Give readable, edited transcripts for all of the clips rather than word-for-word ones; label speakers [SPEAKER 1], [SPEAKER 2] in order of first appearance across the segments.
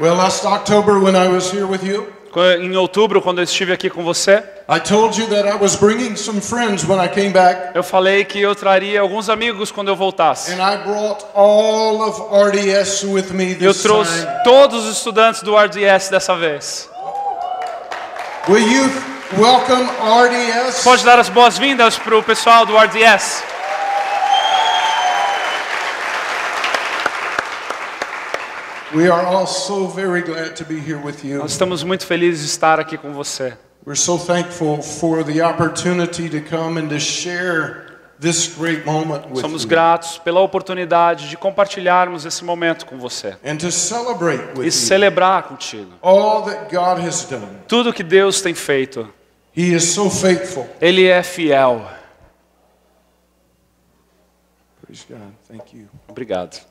[SPEAKER 1] Well, last October when I was here with you,
[SPEAKER 2] Em outubro, quando eu estive aqui com você,
[SPEAKER 1] I told you that I was bringing some friends when I came back,
[SPEAKER 2] eu falei que eu traria alguns amigos quando eu voltasse.
[SPEAKER 1] and I brought all of RDS with me
[SPEAKER 2] Eu
[SPEAKER 1] this
[SPEAKER 2] trouxe
[SPEAKER 1] time.
[SPEAKER 2] todos os estudantes do RDS dessa vez.
[SPEAKER 1] Will you welcome RDS?
[SPEAKER 2] Pode dar as boas-vindas para o pessoal do RDS.
[SPEAKER 1] We are all so very glad to be here with you.
[SPEAKER 2] Nós estamos muito felizes de estar aqui com você.
[SPEAKER 1] We're so thankful for the opportunity to come and to share this great moment with
[SPEAKER 2] Somos
[SPEAKER 1] you
[SPEAKER 2] gratos pela oportunidade de compartilharmos esse momento com você
[SPEAKER 1] and to celebrate with
[SPEAKER 2] e
[SPEAKER 1] you
[SPEAKER 2] celebrar contigo
[SPEAKER 1] all that God has done.
[SPEAKER 2] tudo que Deus tem feito.
[SPEAKER 1] He is so faithful.
[SPEAKER 2] Ele é fiel.
[SPEAKER 1] Praise God. Thank you.
[SPEAKER 2] Obrigado.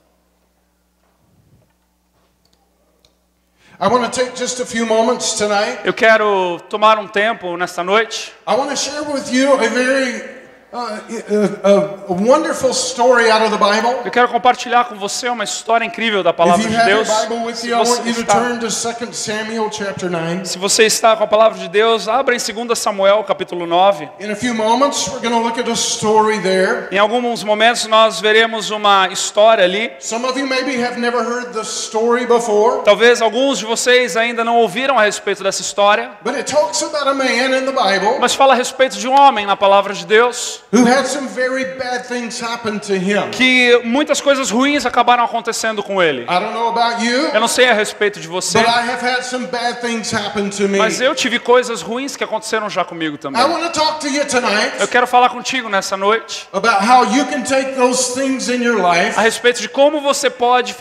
[SPEAKER 1] I want to take just a few moments tonight.
[SPEAKER 2] Eu quero tomar um tempo nesta noite.
[SPEAKER 1] I want to share with you a very a wonderful story out of the Bible.
[SPEAKER 2] Eu quero compartilhar com você uma história incrível da
[SPEAKER 1] If
[SPEAKER 2] palavra
[SPEAKER 1] you
[SPEAKER 2] de
[SPEAKER 1] have your
[SPEAKER 2] Deus.
[SPEAKER 1] Bible with
[SPEAKER 2] Se
[SPEAKER 1] you, I want
[SPEAKER 2] você
[SPEAKER 1] you to
[SPEAKER 2] está,
[SPEAKER 1] turn to 2 Samuel chapter 9.
[SPEAKER 2] se você está com a palavra de Deus, abra em 2 Samuel, capítulo 9.
[SPEAKER 1] In a few moments, we're going to look at a story there.
[SPEAKER 2] Em alguns momentos nós veremos uma história ali.
[SPEAKER 1] Some of you maybe have never heard the story before,
[SPEAKER 2] Talvez alguns de vocês ainda não ouviram a respeito dessa história,
[SPEAKER 1] but it talks about a man in the Bible
[SPEAKER 2] mas fala a respeito de um homem na palavra de Deus,
[SPEAKER 1] who had some very bad things happen to him.
[SPEAKER 2] que muitas coisas ruins acabaram acontecendo com ele.
[SPEAKER 1] I don't know about you,
[SPEAKER 2] Eu não sei a respeito de você,
[SPEAKER 1] but I have had some bad things happen to me.
[SPEAKER 2] mas eu tive coisas ruins que aconteceram já comigo também.
[SPEAKER 1] I want to talk to you
[SPEAKER 2] Eu
[SPEAKER 1] tonight
[SPEAKER 2] quero falar contigo nessa noite
[SPEAKER 1] about how you can take those things in your life
[SPEAKER 2] a respeito de como você pode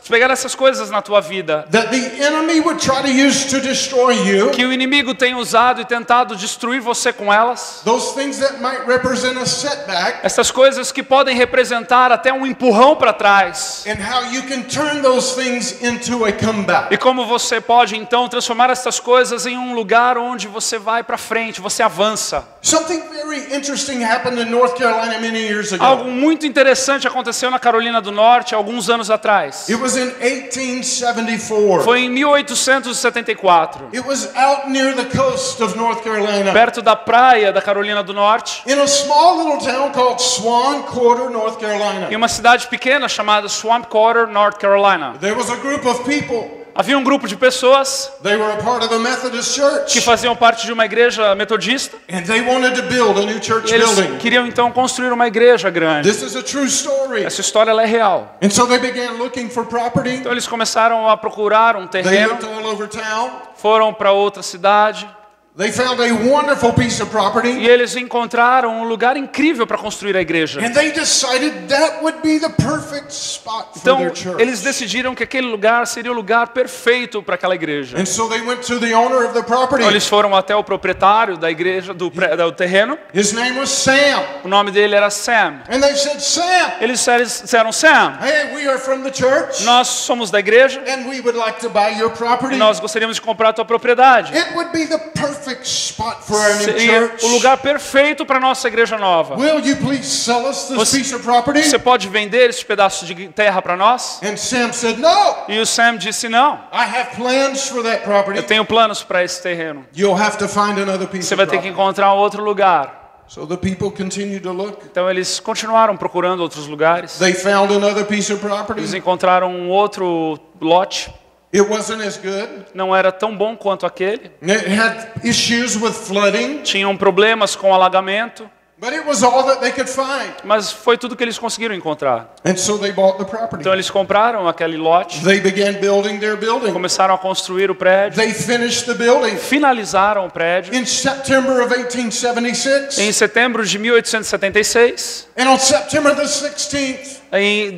[SPEAKER 2] pegar essas coisas na tua vida
[SPEAKER 1] that the enemy would try to use to destroy you.
[SPEAKER 2] que o inimigo tem usado e tentado destruir você com elas.
[SPEAKER 1] Those things that might represent a setback,
[SPEAKER 2] Essas coisas que podem representar até um empurrão para trás.
[SPEAKER 1] and how you can turn those things into a comeback.
[SPEAKER 2] E como você pode então transformar essas coisas em um lugar onde você vai para frente, você avança.
[SPEAKER 1] Something very interesting happened in North Carolina many years ago.
[SPEAKER 2] Algo muito interessante aconteceu na Carolina do Norte alguns anos atrás.
[SPEAKER 1] It was in 1874.
[SPEAKER 2] Foi em 1874,
[SPEAKER 1] It was out near the coast of North Carolina,
[SPEAKER 2] perto da praia da Carolina do Norte,
[SPEAKER 1] in a small little town called Swan Quarter, North Carolina.
[SPEAKER 2] em uma cidade pequena chamada Swamp Quarter, North Carolina.
[SPEAKER 1] There was a group of people.
[SPEAKER 2] Havia um grupo de pessoas
[SPEAKER 1] They were a part of the Methodist
[SPEAKER 2] que
[SPEAKER 1] Church,
[SPEAKER 2] faziam parte de uma igreja metodista
[SPEAKER 1] and they wanted to build a new church
[SPEAKER 2] e eles
[SPEAKER 1] building.
[SPEAKER 2] queriam então construir uma igreja grande.
[SPEAKER 1] This is a true story.
[SPEAKER 2] Essa história ela é real.
[SPEAKER 1] And so they began looking for property.
[SPEAKER 2] Então eles começaram a procurar um
[SPEAKER 1] They
[SPEAKER 2] terreno,
[SPEAKER 1] looked all over town.
[SPEAKER 2] foram para outra cidade
[SPEAKER 1] They found a wonderful piece of property.
[SPEAKER 2] e eles encontraram um lugar incrível para construir a igreja.
[SPEAKER 1] And they decided that would be the perfect spot for
[SPEAKER 2] Então
[SPEAKER 1] their church.
[SPEAKER 2] eles decidiram que aquele lugar seria o lugar perfeito para aquela igreja.
[SPEAKER 1] And so they went to the owner of the property.
[SPEAKER 2] Então eles foram até o proprietário da igreja, do terreno.
[SPEAKER 1] His name was Sam.
[SPEAKER 2] O nome dele era Sam.
[SPEAKER 1] And they said, Sam,
[SPEAKER 2] Eles disseram, Sam,
[SPEAKER 1] hey, we are from the church,
[SPEAKER 2] nós somos da igreja
[SPEAKER 1] and we would like to buy your
[SPEAKER 2] e
[SPEAKER 1] property.
[SPEAKER 2] nós gostaríamos de comprar a tua propriedade.
[SPEAKER 1] It would be the perfect spot for our new
[SPEAKER 2] Seria
[SPEAKER 1] church.
[SPEAKER 2] o lugar perfeito para a nossa igreja nova.
[SPEAKER 1] Will you please sell us this piece of property?
[SPEAKER 2] Você pode vender esse pedaço de terra para nós?
[SPEAKER 1] And Sam said, no,
[SPEAKER 2] E o Sam disse, não,
[SPEAKER 1] I have plans for that property.
[SPEAKER 2] eu tenho planos para esse terreno.
[SPEAKER 1] You'll have to find another piece
[SPEAKER 2] Você
[SPEAKER 1] of
[SPEAKER 2] vai ter que
[SPEAKER 1] property.
[SPEAKER 2] encontrar outro lugar.
[SPEAKER 1] So the people continued to look.
[SPEAKER 2] Então eles continuaram procurando outros lugares.
[SPEAKER 1] They found another piece of
[SPEAKER 2] Eles
[SPEAKER 1] property.
[SPEAKER 2] encontraram um outro lote.
[SPEAKER 1] It wasn't as good.
[SPEAKER 2] Não era tão bom quanto aquele.
[SPEAKER 1] It had issues with flooding,
[SPEAKER 2] Tinham problemas com alagamento.
[SPEAKER 1] but it was all that they could find.
[SPEAKER 2] Mas foi tudo que eles conseguiram encontrar.
[SPEAKER 1] And so they bought the property.
[SPEAKER 2] Então eles compraram aquele lote.
[SPEAKER 1] They began building their building.
[SPEAKER 2] Começaram a construir o prédio.
[SPEAKER 1] They finished the building.
[SPEAKER 2] Finalizaram o prédio.
[SPEAKER 1] In September of 1876,
[SPEAKER 2] Em setembro de 1876,
[SPEAKER 1] and on September the 16th,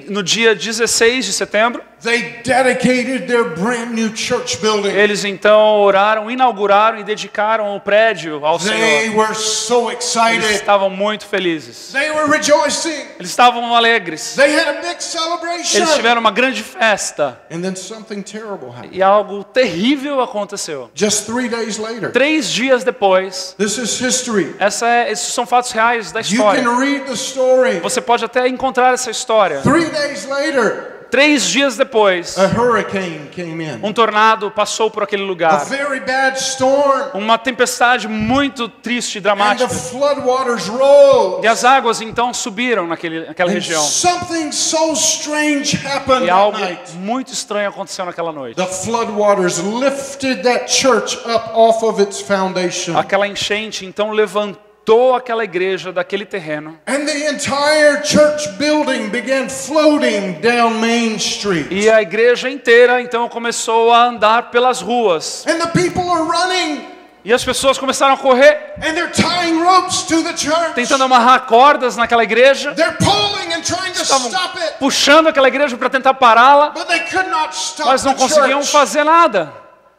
[SPEAKER 2] no dia 16 de setembro,
[SPEAKER 1] they dedicated their brand new church building.
[SPEAKER 2] eles então oraram, inauguraram e dedicaram o prédio ao
[SPEAKER 1] They
[SPEAKER 2] Senhor.
[SPEAKER 1] were so
[SPEAKER 2] Eles
[SPEAKER 1] excited.
[SPEAKER 2] estavam muito felizes.
[SPEAKER 1] They were rejoicing.
[SPEAKER 2] Eles estavam alegres.
[SPEAKER 1] They had a big celebration.
[SPEAKER 2] Eles tiveram uma grande festa.
[SPEAKER 1] And then something terrible happened.
[SPEAKER 2] E algo terrível aconteceu.
[SPEAKER 1] Just 3 days later.
[SPEAKER 2] 3 dias depois,
[SPEAKER 1] This is history.
[SPEAKER 2] esses são fatos reais da
[SPEAKER 1] You
[SPEAKER 2] história.
[SPEAKER 1] can read the story.
[SPEAKER 2] Você pode até encontrar essa história.
[SPEAKER 1] 3 days later,
[SPEAKER 2] 3 dias depois,
[SPEAKER 1] a hurricane came in.
[SPEAKER 2] um tornado passou por aquele
[SPEAKER 1] A
[SPEAKER 2] lugar.
[SPEAKER 1] very bad storm.
[SPEAKER 2] Uma tempestade muito triste e
[SPEAKER 1] And
[SPEAKER 2] dramática.
[SPEAKER 1] the floodwaters rose.
[SPEAKER 2] E as águas então subiram naquela
[SPEAKER 1] And
[SPEAKER 2] região.
[SPEAKER 1] something so strange happened
[SPEAKER 2] E
[SPEAKER 1] that
[SPEAKER 2] algo
[SPEAKER 1] night.
[SPEAKER 2] muito estranho aconteceu naquela noite.
[SPEAKER 1] The floodwaters lifted that church up off of its foundation.
[SPEAKER 2] Aquela enchente então levantou aquela igreja daquele terreno.
[SPEAKER 1] And the entire church building began floating down Main Street.
[SPEAKER 2] E a igreja inteira então começou a andar pelas ruas.
[SPEAKER 1] And the people are running.
[SPEAKER 2] E as pessoas começaram a correr,
[SPEAKER 1] And they're tying ropes to the church.
[SPEAKER 2] tentando amarrar cordas naquela igreja.
[SPEAKER 1] They're pulling and trying to
[SPEAKER 2] Estavam
[SPEAKER 1] stop it.
[SPEAKER 2] puxando aquela igreja para tentar pará-la,
[SPEAKER 1] But they could not stop
[SPEAKER 2] mas não
[SPEAKER 1] the
[SPEAKER 2] conseguiam
[SPEAKER 1] church.
[SPEAKER 2] fazer nada.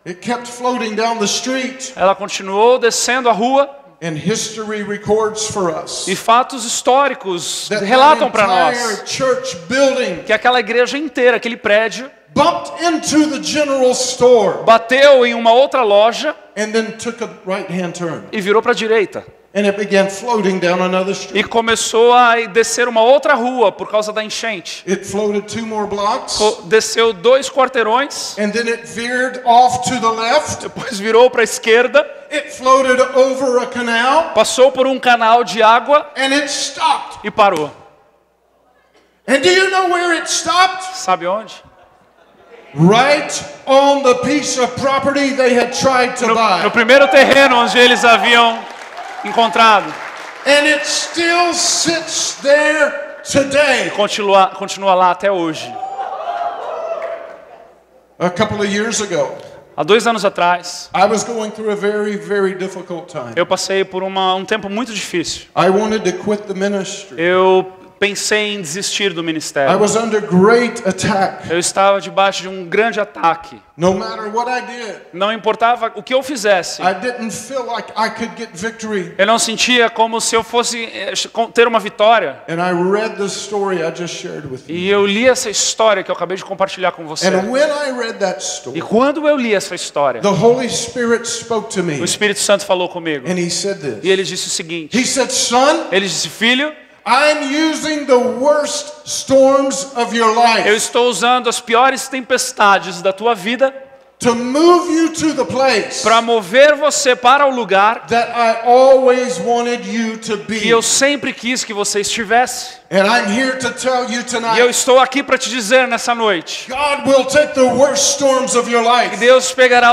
[SPEAKER 1] It kept floating down the street.
[SPEAKER 2] Ela continuou descendo a rua
[SPEAKER 1] And history records for us
[SPEAKER 2] e fatos históricos
[SPEAKER 1] that
[SPEAKER 2] relatam para
[SPEAKER 1] entire
[SPEAKER 2] nós
[SPEAKER 1] church building
[SPEAKER 2] que aquela igreja inteira, aquele prédio,
[SPEAKER 1] bumped into the general store
[SPEAKER 2] bateu em uma outra loja
[SPEAKER 1] and then took a right-hand turn.
[SPEAKER 2] e virou para a direita.
[SPEAKER 1] And it began floating down another street.
[SPEAKER 2] E começou a descer uma outra rua por causa da enchente.
[SPEAKER 1] It floated 2 more blocks.
[SPEAKER 2] Desceu 2 quarteirões,
[SPEAKER 1] And then it veered off to the left.
[SPEAKER 2] depois virou para a esquerda,
[SPEAKER 1] It floated over a canal.
[SPEAKER 2] passou por um canal de água
[SPEAKER 1] And it stopped.
[SPEAKER 2] e parou.
[SPEAKER 1] And do you know where it stopped?
[SPEAKER 2] Sabe onde?
[SPEAKER 1] Right on the piece of property they had tried to
[SPEAKER 2] No
[SPEAKER 1] buy.
[SPEAKER 2] primeiro terreno onde eles haviam encontrado.
[SPEAKER 1] And it still sits there today.
[SPEAKER 2] Continua lá até hoje.
[SPEAKER 1] A couple of years ago,
[SPEAKER 2] Há 2 anos atrás,
[SPEAKER 1] I was going through a very, very difficult time.
[SPEAKER 2] eu passei por um tempo muito difícil.
[SPEAKER 1] I wanted to quit the ministry.
[SPEAKER 2] Eu pensei em desistir do
[SPEAKER 1] I
[SPEAKER 2] ministério.
[SPEAKER 1] was under great attack.
[SPEAKER 2] Eu estava debaixo de um grande ataque.
[SPEAKER 1] No matter what I did,
[SPEAKER 2] Não importava o que eu fizesse.
[SPEAKER 1] I didn't feel like I could get victory.
[SPEAKER 2] Eu não sentia como se eu fosse ter uma vitória.
[SPEAKER 1] And I read the story I just shared with you.
[SPEAKER 2] E eu li essa história que eu acabei de compartilhar com você.
[SPEAKER 1] And when I read that
[SPEAKER 2] E
[SPEAKER 1] story,
[SPEAKER 2] quando eu li essa história,
[SPEAKER 1] the Holy Spirit spoke to me.
[SPEAKER 2] o Espírito Santo falou comigo.
[SPEAKER 1] And he said
[SPEAKER 2] E
[SPEAKER 1] this.
[SPEAKER 2] ele disse o seguinte.
[SPEAKER 1] He said, son,
[SPEAKER 2] Ele disse, filho,
[SPEAKER 1] I'm using the worst storms of your
[SPEAKER 2] eu
[SPEAKER 1] life
[SPEAKER 2] estou usando as piores tempestades da tua vida
[SPEAKER 1] to move you to the place
[SPEAKER 2] para mover você para o lugar
[SPEAKER 1] that I always wanted you to
[SPEAKER 2] que
[SPEAKER 1] be.
[SPEAKER 2] eu sempre quis que você estivesse.
[SPEAKER 1] And I'm here to tell you
[SPEAKER 2] E eu
[SPEAKER 1] tonight,
[SPEAKER 2] estou aqui para te dizer nessa noite
[SPEAKER 1] God will take the worst storms of your
[SPEAKER 2] que
[SPEAKER 1] life,
[SPEAKER 2] Deus pegará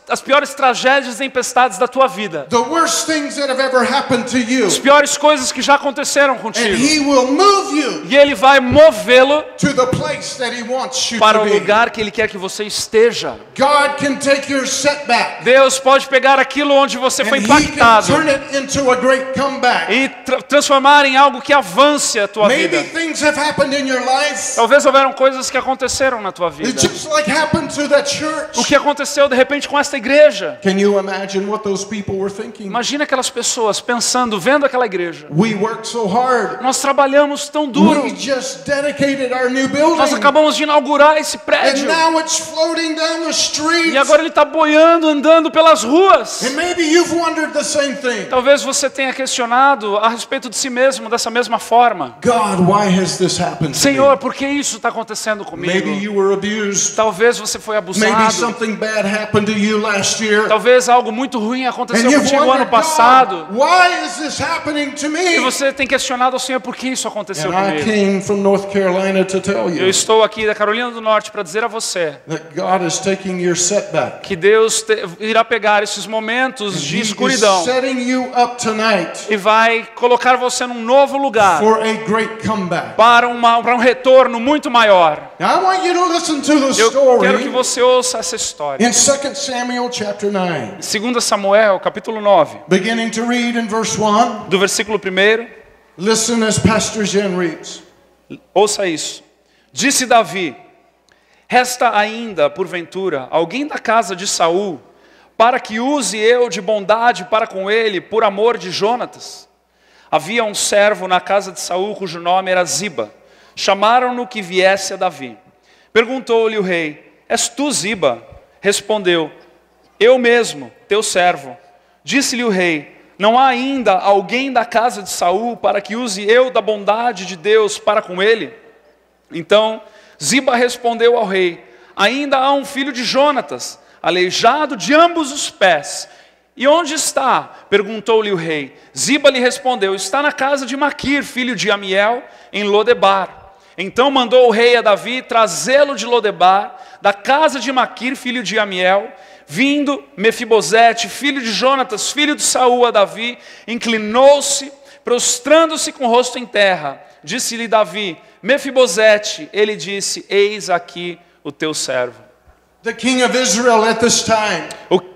[SPEAKER 2] as piores tragédias e tempestades da tua vida,
[SPEAKER 1] the worst things that have ever happened to you,
[SPEAKER 2] as piores coisas que já aconteceram
[SPEAKER 1] and
[SPEAKER 2] contigo,
[SPEAKER 1] He will move you
[SPEAKER 2] e Ele vai movê-lo
[SPEAKER 1] to the place that He wants you
[SPEAKER 2] para
[SPEAKER 1] to
[SPEAKER 2] o
[SPEAKER 1] be.
[SPEAKER 2] lugar que Ele quer que você esteja.
[SPEAKER 1] God can take your setback
[SPEAKER 2] Deus pode pegar aquilo onde você foi
[SPEAKER 1] and He can
[SPEAKER 2] impactado
[SPEAKER 1] turn it into a great comeback.
[SPEAKER 2] e transformar em algo que avance a tua
[SPEAKER 1] Maybe
[SPEAKER 2] vida.
[SPEAKER 1] things have happened in your life
[SPEAKER 2] Talvez houveram coisas que aconteceram na tua vida.
[SPEAKER 1] just like happened to that church.
[SPEAKER 2] O que aconteceu de repente com esta igreja?
[SPEAKER 1] Can you imagine what those people were thinking?
[SPEAKER 2] Imagina aquelas pessoas pensando, vendo aquela igreja.
[SPEAKER 1] We worked so hard.
[SPEAKER 2] Nós trabalhamos tão duro.
[SPEAKER 1] We just dedicated our new
[SPEAKER 2] Nós
[SPEAKER 1] building.
[SPEAKER 2] acabamos de inaugurar esse
[SPEAKER 1] And
[SPEAKER 2] prédio.
[SPEAKER 1] now it's floating down the street.
[SPEAKER 2] E agora ele está boiando, andando pelas ruas.
[SPEAKER 1] And maybe you've wondered the same thing.
[SPEAKER 2] Talvez você tenha questionado a respeito de si mesmo dessa mesma forma.
[SPEAKER 1] God, why has this happened to
[SPEAKER 2] Senhor,
[SPEAKER 1] me?
[SPEAKER 2] por que isso está acontecendo
[SPEAKER 1] Maybe
[SPEAKER 2] comigo?
[SPEAKER 1] you were abused.
[SPEAKER 2] Talvez você foi
[SPEAKER 1] Maybe
[SPEAKER 2] abusado.
[SPEAKER 1] something bad happened to you last year.
[SPEAKER 2] Talvez algo muito ruim
[SPEAKER 1] And
[SPEAKER 2] aconteceu
[SPEAKER 1] you've
[SPEAKER 2] contigo ano
[SPEAKER 1] wondered,
[SPEAKER 2] passado.
[SPEAKER 1] God, why is this happening to
[SPEAKER 2] E
[SPEAKER 1] me?
[SPEAKER 2] você tem questionado ao Senhor por que isso aconteceu
[SPEAKER 1] And I
[SPEAKER 2] comigo.
[SPEAKER 1] came from North Carolina to tell
[SPEAKER 2] Eu
[SPEAKER 1] you
[SPEAKER 2] estou aqui da Carolina do Norte para dizer a você
[SPEAKER 1] that God is taking your setback.
[SPEAKER 2] que Deus irá pegar esses momentos de
[SPEAKER 1] He is
[SPEAKER 2] escuridão
[SPEAKER 1] setting you up tonight
[SPEAKER 2] e vai colocar você num novo lugar
[SPEAKER 1] for a great comeback.
[SPEAKER 2] para um retorno muito maior.
[SPEAKER 1] Now I want you to listen to the
[SPEAKER 2] Eu quero que
[SPEAKER 1] story
[SPEAKER 2] você ouça essa história.
[SPEAKER 1] in 2 Samuel chapter 9,
[SPEAKER 2] 2 Samuel, capítulo 9,
[SPEAKER 1] beginning to read in verse 1.
[SPEAKER 2] do versículo 1.
[SPEAKER 1] Listen as Pastor Jen reads.
[SPEAKER 2] Ouça isso. Disse Davi: resta ainda, porventura, alguém da casa de Saul, para que use eu de bondade para com ele, por amor de Jonatas? Havia um servo na casa de Saul, cujo nome era Ziba. Chamaram-no que viesse a Davi. Perguntou-lhe o rei: és tu Ziba? Respondeu: eu mesmo, teu servo. Disse-lhe o rei: não há ainda alguém da casa de Saul para que use eu da bondade de Deus para com ele? Então Ziba respondeu ao rei: ainda há um filho de Jonatas, aleijado de ambos os pés. E onde está? Perguntou-lhe o rei. Ziba lhe respondeu: está na casa de Maquir, filho de Amiel, em Lodebar. Então mandou o rei a Davi trazê-lo de Lodebar, da casa de Maquir, filho de Amiel. Vindo Mefibosete, filho de Jonatas, filho de Saul, a Davi, inclinou-se, prostrando-se com o rosto em terra. Disse-lhe Davi: Mefibosete. Ele disse: eis aqui o teu servo.
[SPEAKER 1] The king of Israel at this time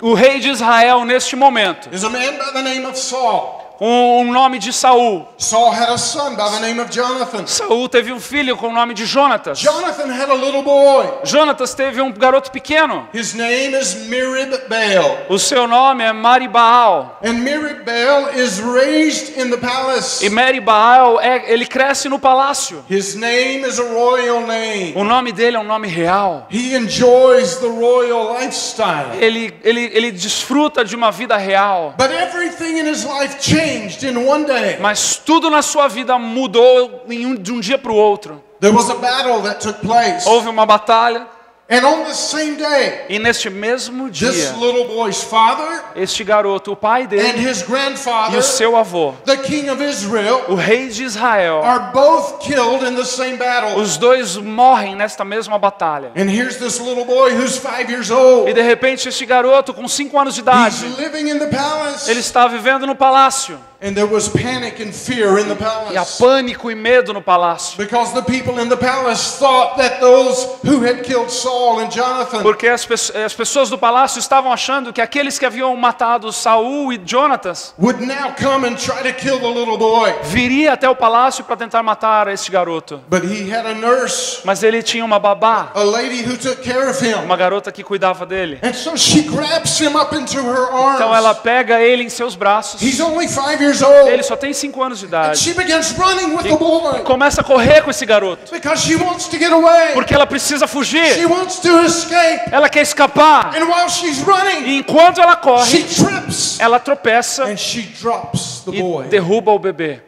[SPEAKER 2] O rei de Israel neste momento,
[SPEAKER 1] is a man by the name of Saul.
[SPEAKER 2] com o nome de Saul.
[SPEAKER 1] Saul had a son by the name of Jonathan.
[SPEAKER 2] Saul teve um filho com o nome de Jonatas.
[SPEAKER 1] Jonathan had a little boy.
[SPEAKER 2] Jonatas teve um garoto pequeno.
[SPEAKER 1] His name is Merib-Baal.
[SPEAKER 2] O seu nome é Maribaal.
[SPEAKER 1] And Merib-Baal is raised in the palace.
[SPEAKER 2] E Maribaal, ele cresce no palácio.
[SPEAKER 1] His name is a royal name.
[SPEAKER 2] O nome dele é um nome real.
[SPEAKER 1] He enjoys the royal lifestyle.
[SPEAKER 2] Ele desfruta de uma vida real.
[SPEAKER 1] But everything in his life changed in one day.
[SPEAKER 2] Mas tudo na sua vida mudou de um dia para o outro.
[SPEAKER 1] There was a battle that took place.
[SPEAKER 2] Houve uma batalha.
[SPEAKER 1] And on the same day,
[SPEAKER 2] E neste mesmo dia,
[SPEAKER 1] this little boy's father
[SPEAKER 2] este garoto, o pai
[SPEAKER 1] and
[SPEAKER 2] dele
[SPEAKER 1] his
[SPEAKER 2] e
[SPEAKER 1] grandfather,
[SPEAKER 2] o seu avô,
[SPEAKER 1] the king of Israel,
[SPEAKER 2] o rei de Israel,
[SPEAKER 1] are both killed in the same battle.
[SPEAKER 2] os dois morrem nesta mesma batalha.
[SPEAKER 1] And here's this little boy who's 5 years old.
[SPEAKER 2] E de repente este garoto com 5 anos de idade,
[SPEAKER 1] He's living in the palace.
[SPEAKER 2] ele está vivendo no palácio.
[SPEAKER 1] And there was panic and fear in the
[SPEAKER 2] E há
[SPEAKER 1] palace.
[SPEAKER 2] pânico e medo no palácio.
[SPEAKER 1] Because the people in the palace thought that those who had killed Saul and Jonathan
[SPEAKER 2] Porque as pessoas do palácio estavam achando que aqueles que haviam matado Saul e Jonatas
[SPEAKER 1] would now come and try to kill the little boy.
[SPEAKER 2] viria até o palácio para tentar matar este garoto.
[SPEAKER 1] But he had a nurse,
[SPEAKER 2] Mas ele tinha uma babá,
[SPEAKER 1] a lady who took care of him.
[SPEAKER 2] uma garota que cuidava dele.
[SPEAKER 1] And so she grabs him up into her
[SPEAKER 2] Então ela
[SPEAKER 1] arms.
[SPEAKER 2] pega ele em seus braços.
[SPEAKER 1] He's only 5 years old.
[SPEAKER 2] Ele só tem 5 anos de
[SPEAKER 1] And
[SPEAKER 2] idade.
[SPEAKER 1] she begins running with the boy
[SPEAKER 2] Começa a correr com esse garoto,
[SPEAKER 1] because she wants to get away.
[SPEAKER 2] porque ela precisa
[SPEAKER 1] She
[SPEAKER 2] fugir.
[SPEAKER 1] wants to escape.
[SPEAKER 2] Ela quer escapar.
[SPEAKER 1] And while she's running,
[SPEAKER 2] E enquanto ela
[SPEAKER 1] she
[SPEAKER 2] corre,
[SPEAKER 1] trips
[SPEAKER 2] ela tropeça
[SPEAKER 1] and she drops the
[SPEAKER 2] e
[SPEAKER 1] boy.
[SPEAKER 2] derruba o bebê.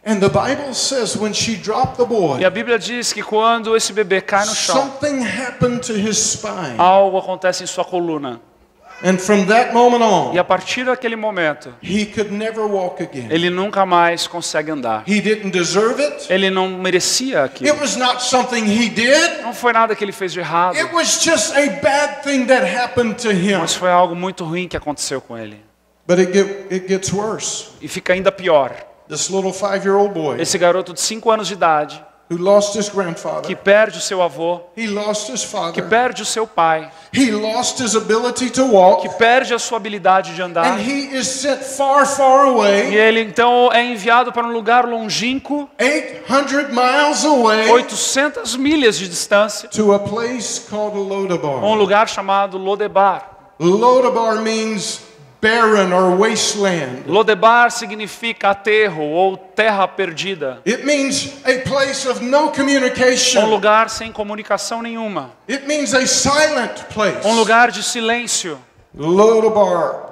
[SPEAKER 1] And the Bible says when she dropped the
[SPEAKER 2] E
[SPEAKER 1] boy,
[SPEAKER 2] a Bíblia diz que quando esse bebê cai no chão,
[SPEAKER 1] something happened to his spine.
[SPEAKER 2] algo acontece em sua coluna.
[SPEAKER 1] And from that moment
[SPEAKER 2] E
[SPEAKER 1] on,
[SPEAKER 2] a partir daquele momento,
[SPEAKER 1] he could never walk again.
[SPEAKER 2] ele nunca mais consegue andar.
[SPEAKER 1] He didn't deserve it.
[SPEAKER 2] Ele não merecia aquilo.
[SPEAKER 1] It was not something he did.
[SPEAKER 2] Não foi nada que ele fez de errado,
[SPEAKER 1] It was just a bad thing that happened to him.
[SPEAKER 2] mas foi algo muito ruim que aconteceu com ele.
[SPEAKER 1] But it gets worse.
[SPEAKER 2] E fica ainda pior.
[SPEAKER 1] This little 5-year-old boy
[SPEAKER 2] Esse garoto de 5 anos de idade,
[SPEAKER 1] who lost his
[SPEAKER 2] que
[SPEAKER 1] grandfather,
[SPEAKER 2] perde o seu avô,
[SPEAKER 1] he lost his
[SPEAKER 2] que
[SPEAKER 1] father,
[SPEAKER 2] perde o seu pai,
[SPEAKER 1] he lost his ability to walk,
[SPEAKER 2] que perde a sua habilidade de andar.
[SPEAKER 1] and he is sent far, far
[SPEAKER 2] E
[SPEAKER 1] away,
[SPEAKER 2] ele então é enviado para um lugar longínquo,
[SPEAKER 1] 800 miles away,
[SPEAKER 2] 800 milhas de distância,
[SPEAKER 1] to a place called
[SPEAKER 2] um
[SPEAKER 1] Lodabar.
[SPEAKER 2] lugar chamado Lodebar.
[SPEAKER 1] Lodabar means barren or wasteland.
[SPEAKER 2] Lodebar significa aterro ou terra perdida.
[SPEAKER 1] It means a place of no
[SPEAKER 2] Um
[SPEAKER 1] communication.
[SPEAKER 2] lugar sem comunicação nenhuma.
[SPEAKER 1] It means a silent place.
[SPEAKER 2] Um lugar de silêncio.
[SPEAKER 1] Lodabar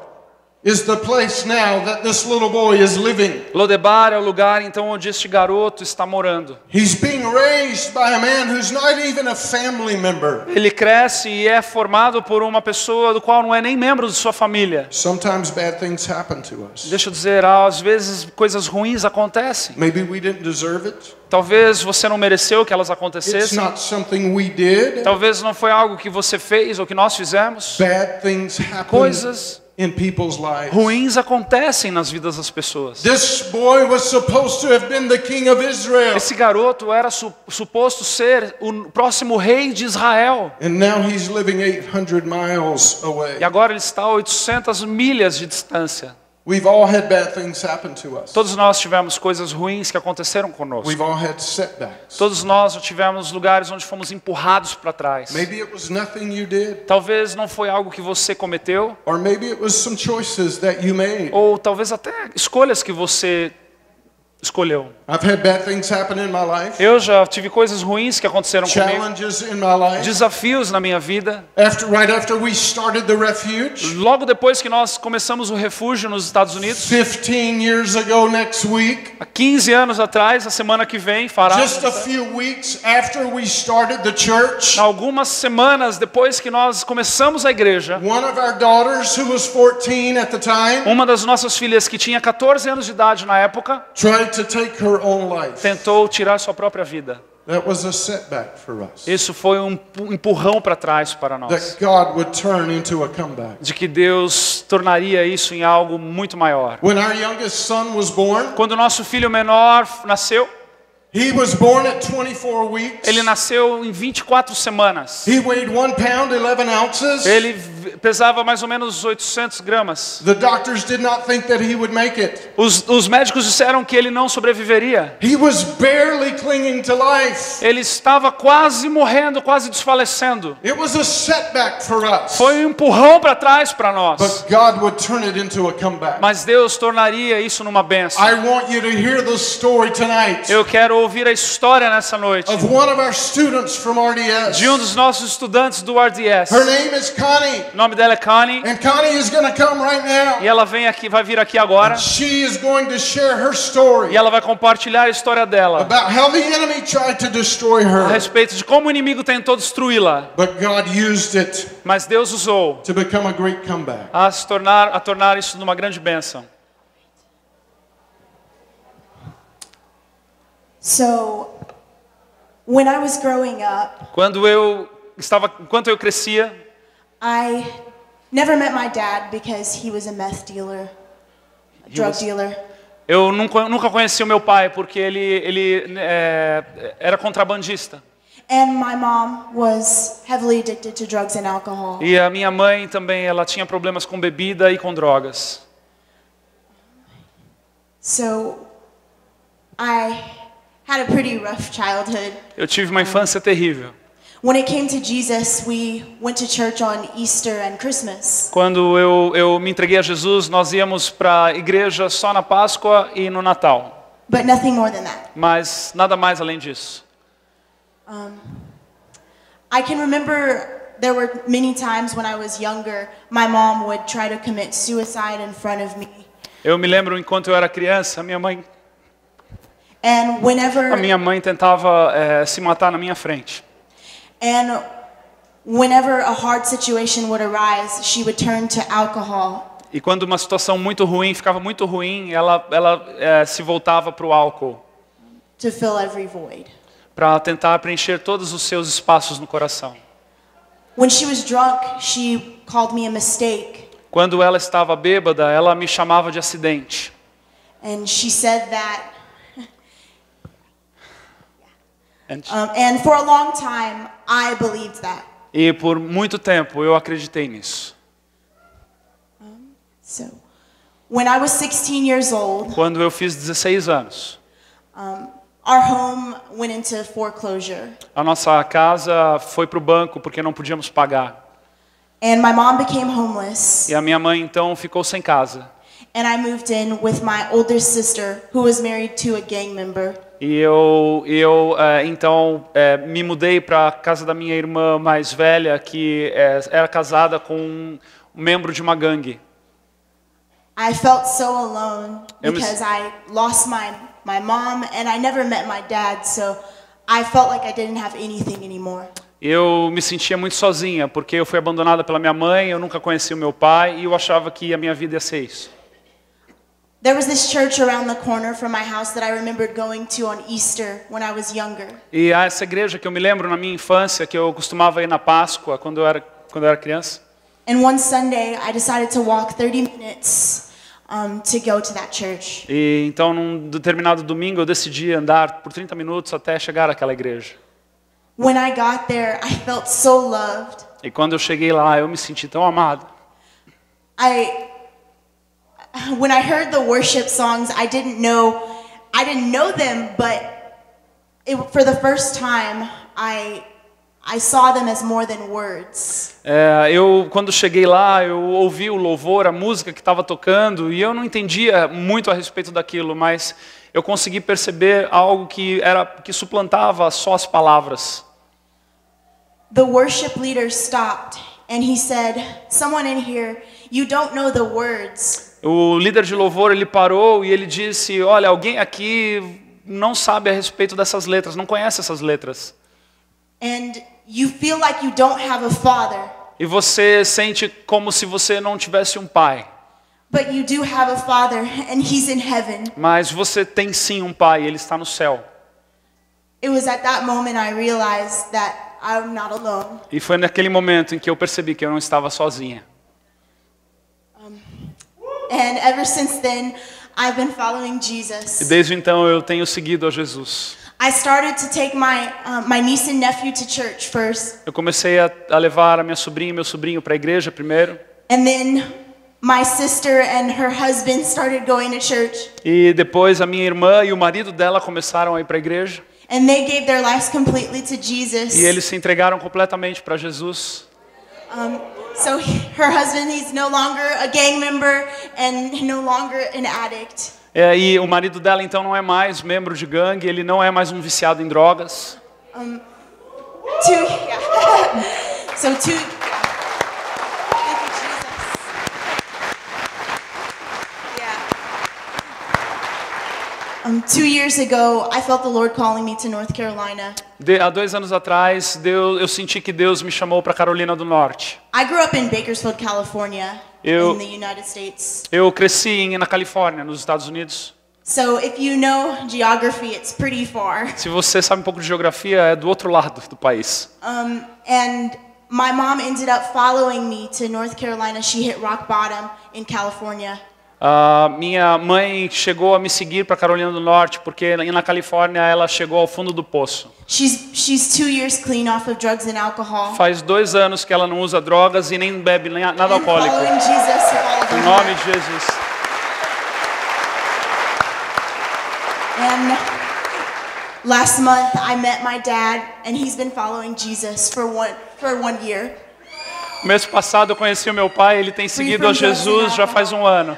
[SPEAKER 1] is the place now that this little boy is living.
[SPEAKER 2] Lodebar é o lugar então onde este garoto está morando.
[SPEAKER 1] He's being raised by a man who's not even a family member.
[SPEAKER 2] Ele cresce e é formado por uma pessoa do qual não é nem membro de sua família.
[SPEAKER 1] Sometimes bad things happen to us.
[SPEAKER 2] Deixa eu dizer, às vezes coisas ruins acontecem.
[SPEAKER 1] Maybe we didn't deserve it.
[SPEAKER 2] Talvez você não mereceu que elas
[SPEAKER 1] It's
[SPEAKER 2] acontecessem.
[SPEAKER 1] not something we did.
[SPEAKER 2] Talvez não foi algo que você fez ou que nós fizemos.
[SPEAKER 1] Bad things happen
[SPEAKER 2] Coisas
[SPEAKER 1] in people's lives.
[SPEAKER 2] ruins acontecem nas vidas das pessoas.
[SPEAKER 1] This boy was supposed to have been the king of Israel.
[SPEAKER 2] Esse garoto era suposto ser o próximo rei de Israel.
[SPEAKER 1] And now he's living 800 miles away.
[SPEAKER 2] E agora ele está a 800 milhas de distância.
[SPEAKER 1] We've all had bad things happen to us.
[SPEAKER 2] Todos nós tivemos coisas ruins que aconteceram conosco.
[SPEAKER 1] We've all had setbacks.
[SPEAKER 2] Todos nós já tivemos lugares onde fomos empurrados para trás.
[SPEAKER 1] Maybe it was nothing you did,
[SPEAKER 2] Talvez não foi algo que você cometeu,
[SPEAKER 1] or maybe it was some choices that you made.
[SPEAKER 2] ou talvez até escolhas que você escolheu.
[SPEAKER 1] I've had bad things happen in my life,
[SPEAKER 2] Eu já tive coisas ruins que aconteceram comigo,
[SPEAKER 1] challenges in my life.
[SPEAKER 2] desafios na minha vida.
[SPEAKER 1] Right after we started the refuge,
[SPEAKER 2] Logo depois que nós começamos o refúgio nos Estados Unidos,
[SPEAKER 1] 15 years ago next week,
[SPEAKER 2] há 15 anos atrás, a semana que vem fará.
[SPEAKER 1] just a few weeks after we started the church,
[SPEAKER 2] Algumas semanas depois que nós começamos a igreja,
[SPEAKER 1] one of our daughters, who was 14 at the time,
[SPEAKER 2] uma das nossas filhas que tinha 14 anos de idade na época,
[SPEAKER 1] tried to take her own life.
[SPEAKER 2] tentou tirar sua própria vida.
[SPEAKER 1] That was a setback for us.
[SPEAKER 2] Isso foi um empurrão para trás para nós.
[SPEAKER 1] That God would turn into a comeback.
[SPEAKER 2] De que Deus tornaria isso em algo muito maior.
[SPEAKER 1] When our youngest son was born,
[SPEAKER 2] Quando o nosso filho menor nasceu,
[SPEAKER 1] he was born at 24 weeks.
[SPEAKER 2] ele nasceu em 24 semanas.
[SPEAKER 1] He weighed 1 pound, 11 ounces.
[SPEAKER 2] Ele pesava mais ou menos 800 gramas.
[SPEAKER 1] The doctors did not think that he would make it.
[SPEAKER 2] Os médicos disseram que ele não sobreviveria.
[SPEAKER 1] He was barely clinging to life.
[SPEAKER 2] Ele estava quase morrendo, quase desfalecendo.
[SPEAKER 1] It was a setback for us.
[SPEAKER 2] Foi um empurrão para trás para nós.
[SPEAKER 1] But God would turn it into a comeback.
[SPEAKER 2] Mas Deus tornaria isso numa bênção.
[SPEAKER 1] I want you to hear the story tonight
[SPEAKER 2] Eu quero ouvir a história nessa noite
[SPEAKER 1] of one of our students from RDS.
[SPEAKER 2] de um dos nossos estudantes do RDS.
[SPEAKER 1] Her name is Connie.
[SPEAKER 2] O nome dela é Connie.
[SPEAKER 1] And Connie is going to come right now.
[SPEAKER 2] E ela vem aqui, vai vir aqui agora.
[SPEAKER 1] She is going to share her story
[SPEAKER 2] E ela vai compartilhar a história dela
[SPEAKER 1] about how the enemy tried to destroy
[SPEAKER 2] a
[SPEAKER 1] her.
[SPEAKER 2] respeito de como o inimigo tentou destruí-la.
[SPEAKER 1] But God used it
[SPEAKER 2] Mas Deus usou
[SPEAKER 1] to become a great comeback.
[SPEAKER 2] a tornar isso numa grande bênção.
[SPEAKER 3] So, when I was growing up,
[SPEAKER 2] Enquanto eu crescia,
[SPEAKER 3] I never met my dad because he was a meth dealer, a drug dealer.
[SPEAKER 2] eu nunca conheci o meu pai porque ele era contrabandista.
[SPEAKER 3] And my mom was heavily addicted to drugs and alcohol.
[SPEAKER 2] E a minha mãe também, ela tinha problemas com bebida e com drogas.
[SPEAKER 3] So, I had a pretty rough childhood.
[SPEAKER 2] Eu tive uma infância terrível.
[SPEAKER 3] When it came to Jesus, we went to church on Easter and Christmas.
[SPEAKER 2] Quando eu me entreguei a Jesus, nós íamos para a igreja só na Páscoa e no Natal.
[SPEAKER 3] But nothing more than that.
[SPEAKER 2] Mas nada mais além disso.
[SPEAKER 3] I can remember there were many times when I was younger, my mom would try to commit suicide in front of me.
[SPEAKER 2] Eu me lembro enquanto eu era criança, a minha mãe tentava se matar na minha frente.
[SPEAKER 3] And whenever a hard situation would arise, she would turn to alcohol.
[SPEAKER 2] E quando uma situação muito ruim, ficava muito ruim, ela se voltava para o álcool.
[SPEAKER 3] To fill every void.
[SPEAKER 2] Para tentar preencher todos os seus espaços no coração.
[SPEAKER 3] When she was drunk, she called me a mistake.
[SPEAKER 2] Quando ela estava bêbada, ela me chamava de acidente.
[SPEAKER 3] And she said that. And for a long time, I believed that.
[SPEAKER 2] E por muito tempo eu acreditei nisso.
[SPEAKER 3] So, when I was 16 years old,
[SPEAKER 2] quando eu fiz 16 anos,
[SPEAKER 3] our home went into foreclosure.
[SPEAKER 2] A nossa casa foi para o banco porque não podíamos pagar.
[SPEAKER 3] And my mom became homeless.
[SPEAKER 2] E a minha mãe então ficou sem casa.
[SPEAKER 3] And I moved in with my older sister, who was married to a gang member.
[SPEAKER 2] E eu me mudei para a casa da minha irmã mais velha, que era casada com um membro de uma gangue.
[SPEAKER 3] I felt so alone because I lost my mom and I never met my dad, so I felt like I didn't have anything anymore.
[SPEAKER 2] Eu me sentia muito sozinha, porque eu fui abandonada pela minha mãe, eu nunca conheci o meu pai e eu achava que a minha vida ia ser isso.
[SPEAKER 3] There was this church around the corner from my house that I remembered going to on Easter when I was younger.
[SPEAKER 2] E há essa igreja que eu me lembro na minha infância, que eu costumava ir na Páscoa quando eu era criança.
[SPEAKER 3] And one Sunday I decided to walk 30 minutes to go to that church.
[SPEAKER 2] E então num determinado domingo eu decidi andar por 30 minutos até chegar àquela igreja.
[SPEAKER 3] When I got there, I felt so loved.
[SPEAKER 2] E quando eu cheguei lá, eu me senti tão amado.
[SPEAKER 3] When I heard the worship songs, I didn't know them, but for the first time, I I saw them as more than words.
[SPEAKER 2] Quando cheguei lá, eu ouvi o louvor, a música que estava tocando, e eu não entendia muito a respeito daquilo, mas eu consegui perceber algo que suplantava só as palavras.
[SPEAKER 3] The worship leader stopped and he said, "Someone in here, you don't know the words."
[SPEAKER 2] O líder de louvor, ele parou e ele disse, olha, alguém aqui não sabe a respeito dessas letras, não conhece essas letras.
[SPEAKER 3] And you feel like you don't have a father.
[SPEAKER 2] E você sente como se você não tivesse um pai.
[SPEAKER 3] But you do have a father and he's in heaven.
[SPEAKER 2] Mas você tem sim um pai, ele está no céu.
[SPEAKER 3] It was at that moment I realized that I'm not alone.
[SPEAKER 2] E foi naquele momento em que eu percebi que eu não estava sozinha.
[SPEAKER 3] And ever since then, I've been following Jesus.
[SPEAKER 2] E desde então eu tenho seguido a Jesus.
[SPEAKER 3] I started to take my niece and nephew to church first.
[SPEAKER 2] Eu comecei a levar a minha sobrinha e meu sobrinho para a igreja primeiro.
[SPEAKER 3] And then my sister and her husband started going to church.
[SPEAKER 2] E depois a minha irmã e o marido dela começaram a ir para a igreja.
[SPEAKER 3] And they gave their lives completely to Jesus.
[SPEAKER 2] E eles se entregaram completamente para Jesus.
[SPEAKER 3] So her husband, he's no longer a gang member and no longer an addict.
[SPEAKER 2] E o marido dela então não é mais membro de gangue, ele não é mais um viciado em drogas.
[SPEAKER 3] Thank you, Jesus. 2 years ago, I felt the Lord calling me to North Carolina.
[SPEAKER 2] Há 2 anos atrás, eu senti que Deus me chamou para Carolina do Norte.
[SPEAKER 3] I grew up in Bakersfield, California, in the United States.
[SPEAKER 2] Eu cresci na Califórnia, nos Estados Unidos.
[SPEAKER 3] So if you know geography, it's pretty far.
[SPEAKER 2] Se você sabe um pouco de geografia, é do outro lado do país.
[SPEAKER 3] And my mom ended up following me to North Carolina. She hit rock bottom in California.
[SPEAKER 2] Minha mãe chegou a me seguir para Carolina do Norte porque na Califórnia ela chegou ao fundo do poço.
[SPEAKER 3] She's 2 years clean off of drugs and alcohol.
[SPEAKER 2] Faz 2 anos que ela não usa drogas e nem bebe nada alcoólico.
[SPEAKER 3] Following Jesus with all of her
[SPEAKER 2] Em nome
[SPEAKER 3] heart.
[SPEAKER 2] de Jesus.
[SPEAKER 3] And last month I met my dad, and he's been following Jesus for one year.
[SPEAKER 2] Mês passado eu conheci o meu pai, ele tem seguido a Jesus já faz 1 ano.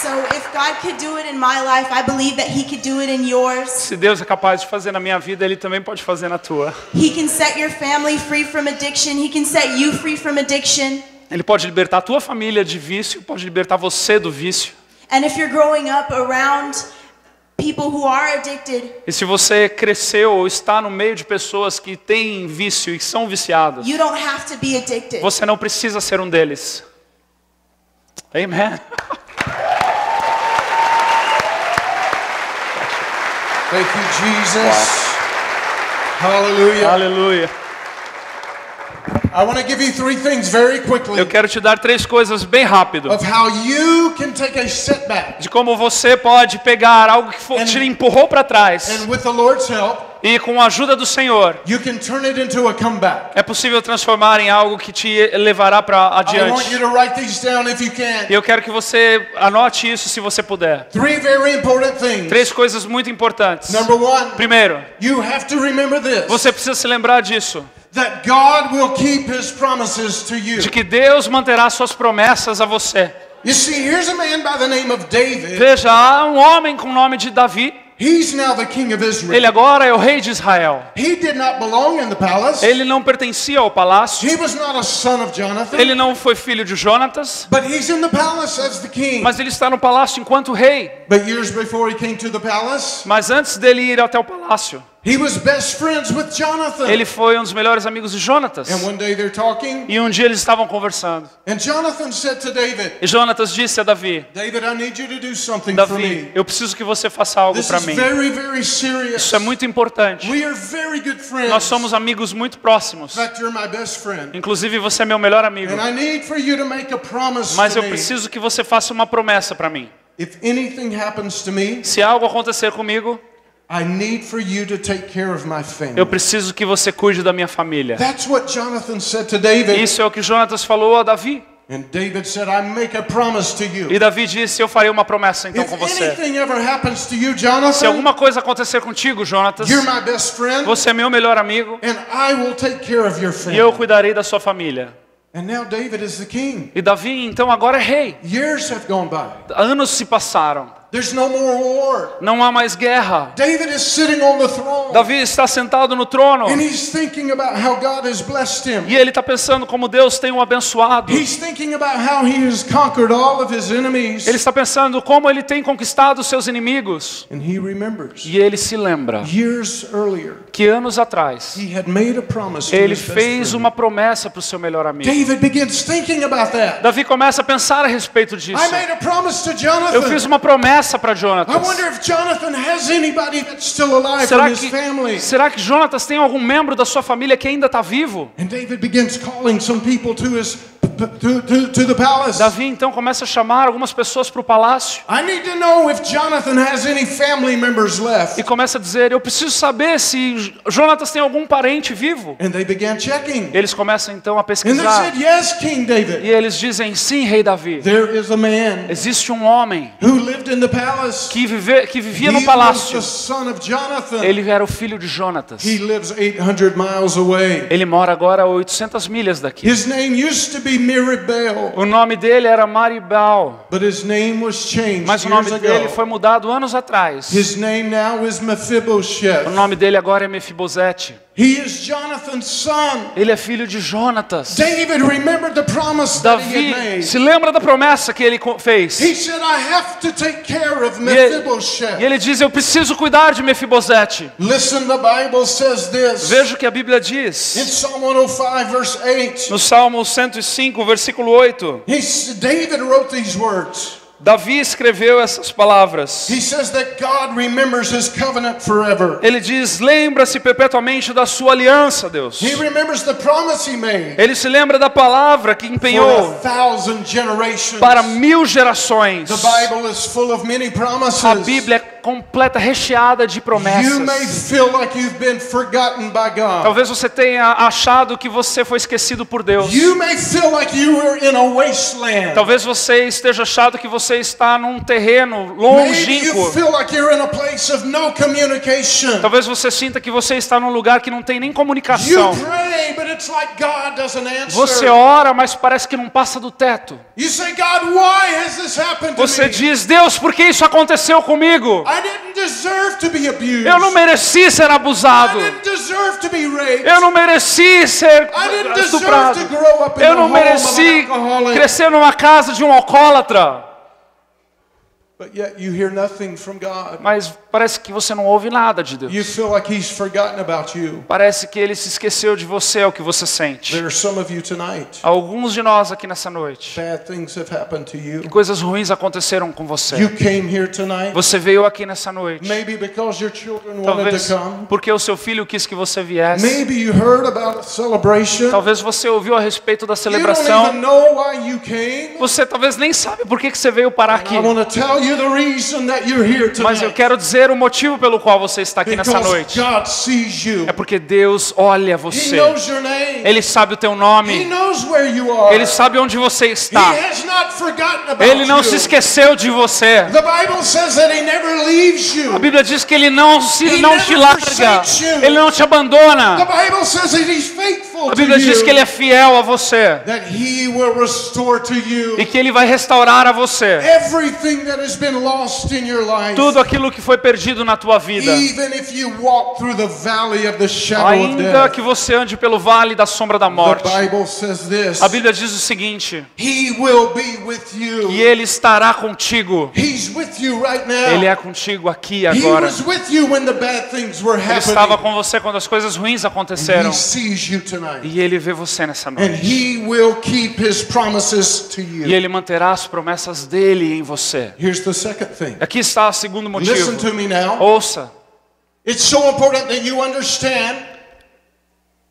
[SPEAKER 3] So if God could do it in my life, I believe that he could do it in yours.
[SPEAKER 2] Se Deus é capaz de fazer na minha vida, ele também pode fazer na tua.
[SPEAKER 3] He can set your family free from addiction. He can set you free from addiction.
[SPEAKER 2] Ele pode libertar a tua família de vício, pode libertar você do vício.
[SPEAKER 3] And if you're growing up around people who are addicted,
[SPEAKER 2] E se você cresceu ou está no meio de pessoas que têm vício e são viciadas,
[SPEAKER 3] you don't have to be addicted.
[SPEAKER 2] você não precisa ser um deles. Amen.
[SPEAKER 1] Thank you, Jesus. Hallelujah.
[SPEAKER 2] Aleluia.
[SPEAKER 1] I want to give you 3 things very quickly
[SPEAKER 2] Eu quero te dar 3 coisas bem rápido.
[SPEAKER 1] of how you can take a setback
[SPEAKER 2] De como você pode pegar algo que te empurrou para trás
[SPEAKER 1] and with the Lord's help,
[SPEAKER 2] e com a ajuda do Senhor
[SPEAKER 1] you can turn it into a comeback.
[SPEAKER 2] é possível transformar em algo que te levará para
[SPEAKER 1] I want
[SPEAKER 2] adiante.
[SPEAKER 1] you to write these down if you
[SPEAKER 2] E
[SPEAKER 1] can.
[SPEAKER 2] eu quero que você anote isso se você puder.
[SPEAKER 1] 3 very important things.
[SPEAKER 2] 3 coisas muito importantes.
[SPEAKER 1] Number 1,
[SPEAKER 2] Primeiro,
[SPEAKER 1] you have to remember this,
[SPEAKER 2] você precisa se lembrar disso,
[SPEAKER 1] that God will keep his promises to you.
[SPEAKER 2] de que Deus manterá suas promessas a você.
[SPEAKER 1] You see, here's a man by the name of David.
[SPEAKER 2] Veja, há um homem com o nome de Davi.
[SPEAKER 1] He's now the king of Israel.
[SPEAKER 2] Ele agora é o rei de Israel.
[SPEAKER 1] He did not belong in the palace.
[SPEAKER 2] Ele não pertencia ao palácio.
[SPEAKER 1] He was not a son of Jonathan.
[SPEAKER 2] Ele não foi filho de Jonatas.
[SPEAKER 1] But he's in the palace as the king.
[SPEAKER 2] Mas ele está no palácio enquanto rei.
[SPEAKER 1] But years before he came to the palace,
[SPEAKER 2] Mas antes dele ir até o palácio,
[SPEAKER 1] he was best friends with Jonathan.
[SPEAKER 2] ele foi um dos melhores amigos de Jonatas.
[SPEAKER 1] And one day they're talking,
[SPEAKER 2] E um dia eles estavam conversando.
[SPEAKER 1] and Jonathan said to David,
[SPEAKER 2] E Jonatas disse a Davi:
[SPEAKER 1] David, I need you to do something for
[SPEAKER 2] Davi,
[SPEAKER 1] me.
[SPEAKER 2] eu preciso que você faça algo
[SPEAKER 1] This
[SPEAKER 2] para
[SPEAKER 1] is
[SPEAKER 2] mim.
[SPEAKER 1] very, very serious.
[SPEAKER 2] Isso é muito importante.
[SPEAKER 1] We are very good friends.
[SPEAKER 2] Nós somos amigos muito próximos.
[SPEAKER 1] In fact, you're my best friend.
[SPEAKER 2] Inclusive você é meu melhor amigo.
[SPEAKER 1] And I need for you to make a promise
[SPEAKER 2] Mas
[SPEAKER 1] to
[SPEAKER 2] eu
[SPEAKER 1] me.
[SPEAKER 2] preciso que você faça uma promessa para mim.
[SPEAKER 1] If anything happens to me,
[SPEAKER 2] Se algo acontecer comigo,
[SPEAKER 1] I need for you to take care of my family.
[SPEAKER 2] eu preciso que você cuide da minha família.
[SPEAKER 1] That's what Jonathan said to David.
[SPEAKER 2] Isso é o que Jonatas falou a Davi.
[SPEAKER 1] And David said, I make a promise to you.
[SPEAKER 2] E Davi disse, eu farei uma promessa então
[SPEAKER 1] If
[SPEAKER 2] com você.
[SPEAKER 1] anything ever happens to you,
[SPEAKER 2] Se
[SPEAKER 1] Jonathan,
[SPEAKER 2] alguma coisa acontecer contigo, Jonatas,
[SPEAKER 1] you're my best friend,
[SPEAKER 2] você é meu melhor amigo
[SPEAKER 1] and I will take care of your
[SPEAKER 2] e eu
[SPEAKER 1] family.
[SPEAKER 2] cuidarei da sua família.
[SPEAKER 1] And now David is the king.
[SPEAKER 2] E Davi então agora é rei.
[SPEAKER 1] Years have gone by.
[SPEAKER 2] Anos se passaram.
[SPEAKER 1] There's no more war.
[SPEAKER 2] Não há mais guerra.
[SPEAKER 1] David is sitting on the throne.
[SPEAKER 2] Davi está sentado no trono.
[SPEAKER 1] And he's thinking about how God has blessed him.
[SPEAKER 2] E ele está pensando como Deus tem o abençoado.
[SPEAKER 1] He's thinking about how he has conquered all of his enemies.
[SPEAKER 2] Ele está pensando como ele tem conquistado os seus inimigos.
[SPEAKER 1] And he remembers.
[SPEAKER 2] E ele se lembra
[SPEAKER 1] Years earlier,
[SPEAKER 2] que anos atrás
[SPEAKER 1] he had made a promise to
[SPEAKER 2] ele
[SPEAKER 1] his best
[SPEAKER 2] fez
[SPEAKER 1] friend.
[SPEAKER 2] uma promessa para o seu melhor amigo.
[SPEAKER 1] David begins thinking about that.
[SPEAKER 2] Davi começa a pensar a respeito disso.
[SPEAKER 1] I made a promise to
[SPEAKER 2] Eu
[SPEAKER 1] Jonathan.
[SPEAKER 2] fiz uma promessa para
[SPEAKER 1] I
[SPEAKER 2] Jonatas.
[SPEAKER 1] wonder if Jonathan has anybody that's still alive from his family.
[SPEAKER 2] Será que Jonatas tem algum membro da sua família que ainda está vivo?
[SPEAKER 1] And David begins calling some people to his to the palace.
[SPEAKER 2] Davi então começa a chamar algumas pessoas para o palácio.
[SPEAKER 1] I need to know if Jonathan has any family members left.
[SPEAKER 2] E começa a dizer, eu preciso saber se Jonatas tem algum parente vivo.
[SPEAKER 1] And they began checking.
[SPEAKER 2] Eles começam então a
[SPEAKER 1] And they
[SPEAKER 2] pesquisar.
[SPEAKER 1] said, "Yes, King David.
[SPEAKER 2] E eles dizem, sim, rei Davi.
[SPEAKER 1] There is a man
[SPEAKER 2] Existe um homem
[SPEAKER 1] who lived in the palace.
[SPEAKER 2] que vivia no
[SPEAKER 1] He was
[SPEAKER 2] palácio.
[SPEAKER 1] the son of Jonathan.
[SPEAKER 2] Ele era o filho de Jonatas.
[SPEAKER 1] He lives 800 miles away.
[SPEAKER 2] Ele mora agora a 800 milhas daqui.
[SPEAKER 1] His name used to be Mirabel,
[SPEAKER 2] O nome dele era Maribal,
[SPEAKER 1] but his name was changed
[SPEAKER 2] mas o nome
[SPEAKER 1] years
[SPEAKER 2] dele
[SPEAKER 1] ago.
[SPEAKER 2] foi mudado anos atrás.
[SPEAKER 1] His name now is Mephibosheth.
[SPEAKER 2] O nome dele agora é Mefibosete.
[SPEAKER 1] He is Jonathan's son.
[SPEAKER 2] Ele é filho de Jonatas.
[SPEAKER 1] David remembered the promise that he had
[SPEAKER 2] Davi
[SPEAKER 1] made.
[SPEAKER 2] se lembra da promessa que ele fez.
[SPEAKER 1] He said, I have to take care of
[SPEAKER 2] E
[SPEAKER 1] Mephibosheth.
[SPEAKER 2] ele diz, eu preciso cuidar de Mefibosete.
[SPEAKER 1] Listen, the Bible says this.
[SPEAKER 2] Veja o que a Bíblia
[SPEAKER 1] In
[SPEAKER 2] diz.
[SPEAKER 1] Psalm 105, verse 8,
[SPEAKER 2] No Salmo 105, versículo 8.
[SPEAKER 1] David wrote these words.
[SPEAKER 2] Davi escreveu essas palavras.
[SPEAKER 1] He says that God remembers his covenant forever.
[SPEAKER 2] Ele diz, lembra-se perpetuamente da sua aliança, Deus.
[SPEAKER 1] He remembers the promise he made
[SPEAKER 2] Ele se lembra da palavra que
[SPEAKER 1] for
[SPEAKER 2] empenhou
[SPEAKER 1] 1,000 generations.
[SPEAKER 2] para 1000 gerações.
[SPEAKER 1] The Bible is full of many promises.
[SPEAKER 2] A Bíblia é completa, recheada de
[SPEAKER 1] You may
[SPEAKER 2] promessas.
[SPEAKER 1] feel like you've been forgotten by God.
[SPEAKER 2] Talvez você tenha achado que você foi esquecido por Deus.
[SPEAKER 1] You may feel like you were in a wasteland.
[SPEAKER 2] Talvez você esteja achado que você está num terreno
[SPEAKER 1] Maybe you
[SPEAKER 2] longínquo.
[SPEAKER 1] feel like you're in a place of no communication.
[SPEAKER 2] Talvez você sinta que você está num lugar que não tem nem
[SPEAKER 1] You
[SPEAKER 2] comunicação.
[SPEAKER 1] pray, but it's like God doesn't
[SPEAKER 2] Você
[SPEAKER 1] answer.
[SPEAKER 2] ora, mas parece que não passa do teto.
[SPEAKER 1] You say, God, why has this happened to
[SPEAKER 2] Você
[SPEAKER 1] me?
[SPEAKER 2] diz, Deus, por que isso aconteceu comigo?
[SPEAKER 1] I didn't deserve to be abused.
[SPEAKER 2] Eu não mereci ser
[SPEAKER 1] I
[SPEAKER 2] abusado.
[SPEAKER 1] didn't deserve to be raped.
[SPEAKER 2] Eu não mereci ser
[SPEAKER 1] I didn't deserve
[SPEAKER 2] estuprado.
[SPEAKER 1] to grow up in
[SPEAKER 2] Eu
[SPEAKER 1] the
[SPEAKER 2] não
[SPEAKER 1] home of an
[SPEAKER 2] mereci
[SPEAKER 1] alcoholic.
[SPEAKER 2] crescer numa casa de um alcoólatra.
[SPEAKER 1] But yet you hear nothing from God.
[SPEAKER 2] Mas parece que você não ouve nada de Deus.
[SPEAKER 1] You feel like He's forgotten about you.
[SPEAKER 2] Parece que Ele se esqueceu de você, é o que você sente.
[SPEAKER 1] There are some of you tonight.
[SPEAKER 2] Alguns de nós aqui nessa noite,
[SPEAKER 1] Bad things have happened to you.
[SPEAKER 2] coisas ruins aconteceram com
[SPEAKER 1] You
[SPEAKER 2] você.
[SPEAKER 1] came here tonight.
[SPEAKER 2] Você veio aqui nessa noite.
[SPEAKER 1] Maybe because your children wanted
[SPEAKER 2] Talvez
[SPEAKER 1] to come.
[SPEAKER 2] porque o seu filho quis que você viesse.
[SPEAKER 1] Maybe you heard about a celebration.
[SPEAKER 2] Talvez você ouviu a respeito da
[SPEAKER 1] You don't
[SPEAKER 2] celebração.
[SPEAKER 1] even know why you came.
[SPEAKER 2] Você talvez nem sabe por que você veio parar aqui.
[SPEAKER 1] I want to tell you the reason that you're here
[SPEAKER 2] Mas eu
[SPEAKER 1] tonight.
[SPEAKER 2] quero dizer o motivo pelo qual você está aqui nessa
[SPEAKER 1] Because
[SPEAKER 2] noite.
[SPEAKER 1] God sees you.
[SPEAKER 2] É porque Deus olha
[SPEAKER 1] He
[SPEAKER 2] você.
[SPEAKER 1] knows your name.
[SPEAKER 2] Ele sabe o teu
[SPEAKER 1] He
[SPEAKER 2] nome.
[SPEAKER 1] knows where you are.
[SPEAKER 2] Ele sabe onde você
[SPEAKER 1] He
[SPEAKER 2] está.
[SPEAKER 1] has not forgotten about
[SPEAKER 2] Ele não
[SPEAKER 1] you.
[SPEAKER 2] se esqueceu de você.
[SPEAKER 1] The Bible says that He never leaves you.
[SPEAKER 2] A Bíblia diz que Ele não te
[SPEAKER 1] never
[SPEAKER 2] larga.
[SPEAKER 1] forsakes you.
[SPEAKER 2] Ele não te
[SPEAKER 1] The
[SPEAKER 2] abandona.
[SPEAKER 1] Bible says that He's faithful
[SPEAKER 2] A Bíblia
[SPEAKER 1] to
[SPEAKER 2] diz
[SPEAKER 1] you.
[SPEAKER 2] que Ele é fiel a você.
[SPEAKER 1] That He will restore to you
[SPEAKER 2] E que Ele vai restaurar a você
[SPEAKER 1] everything that has been lost in your life.
[SPEAKER 2] tudo aquilo que foi perdido na tua vida.
[SPEAKER 1] Even if you walk through the valley of the shadow of
[SPEAKER 2] Ainda
[SPEAKER 1] death.
[SPEAKER 2] que você ande pelo vale da sombra da morte.
[SPEAKER 1] The Bible says this.
[SPEAKER 2] A Bíblia diz o seguinte:
[SPEAKER 1] He will be with you.
[SPEAKER 2] que Ele estará contigo.
[SPEAKER 1] He's with you right now.
[SPEAKER 2] Ele é contigo aqui e
[SPEAKER 1] He
[SPEAKER 2] agora.
[SPEAKER 1] was with you when the bad things were
[SPEAKER 2] Ele estava
[SPEAKER 1] happening.
[SPEAKER 2] com você quando as coisas ruins
[SPEAKER 1] And
[SPEAKER 2] aconteceram.
[SPEAKER 1] He sees you tonight.
[SPEAKER 2] E Ele vê você nessa
[SPEAKER 1] And
[SPEAKER 2] noite.
[SPEAKER 1] He will keep His promises to
[SPEAKER 2] E
[SPEAKER 1] you.
[SPEAKER 2] Ele manterá as promessas dele em você.
[SPEAKER 1] Here's the second thing.
[SPEAKER 2] Aqui está o segundo
[SPEAKER 1] Listen
[SPEAKER 2] motivo.
[SPEAKER 1] to me now.
[SPEAKER 2] Ouça.
[SPEAKER 1] It's so important that you understand.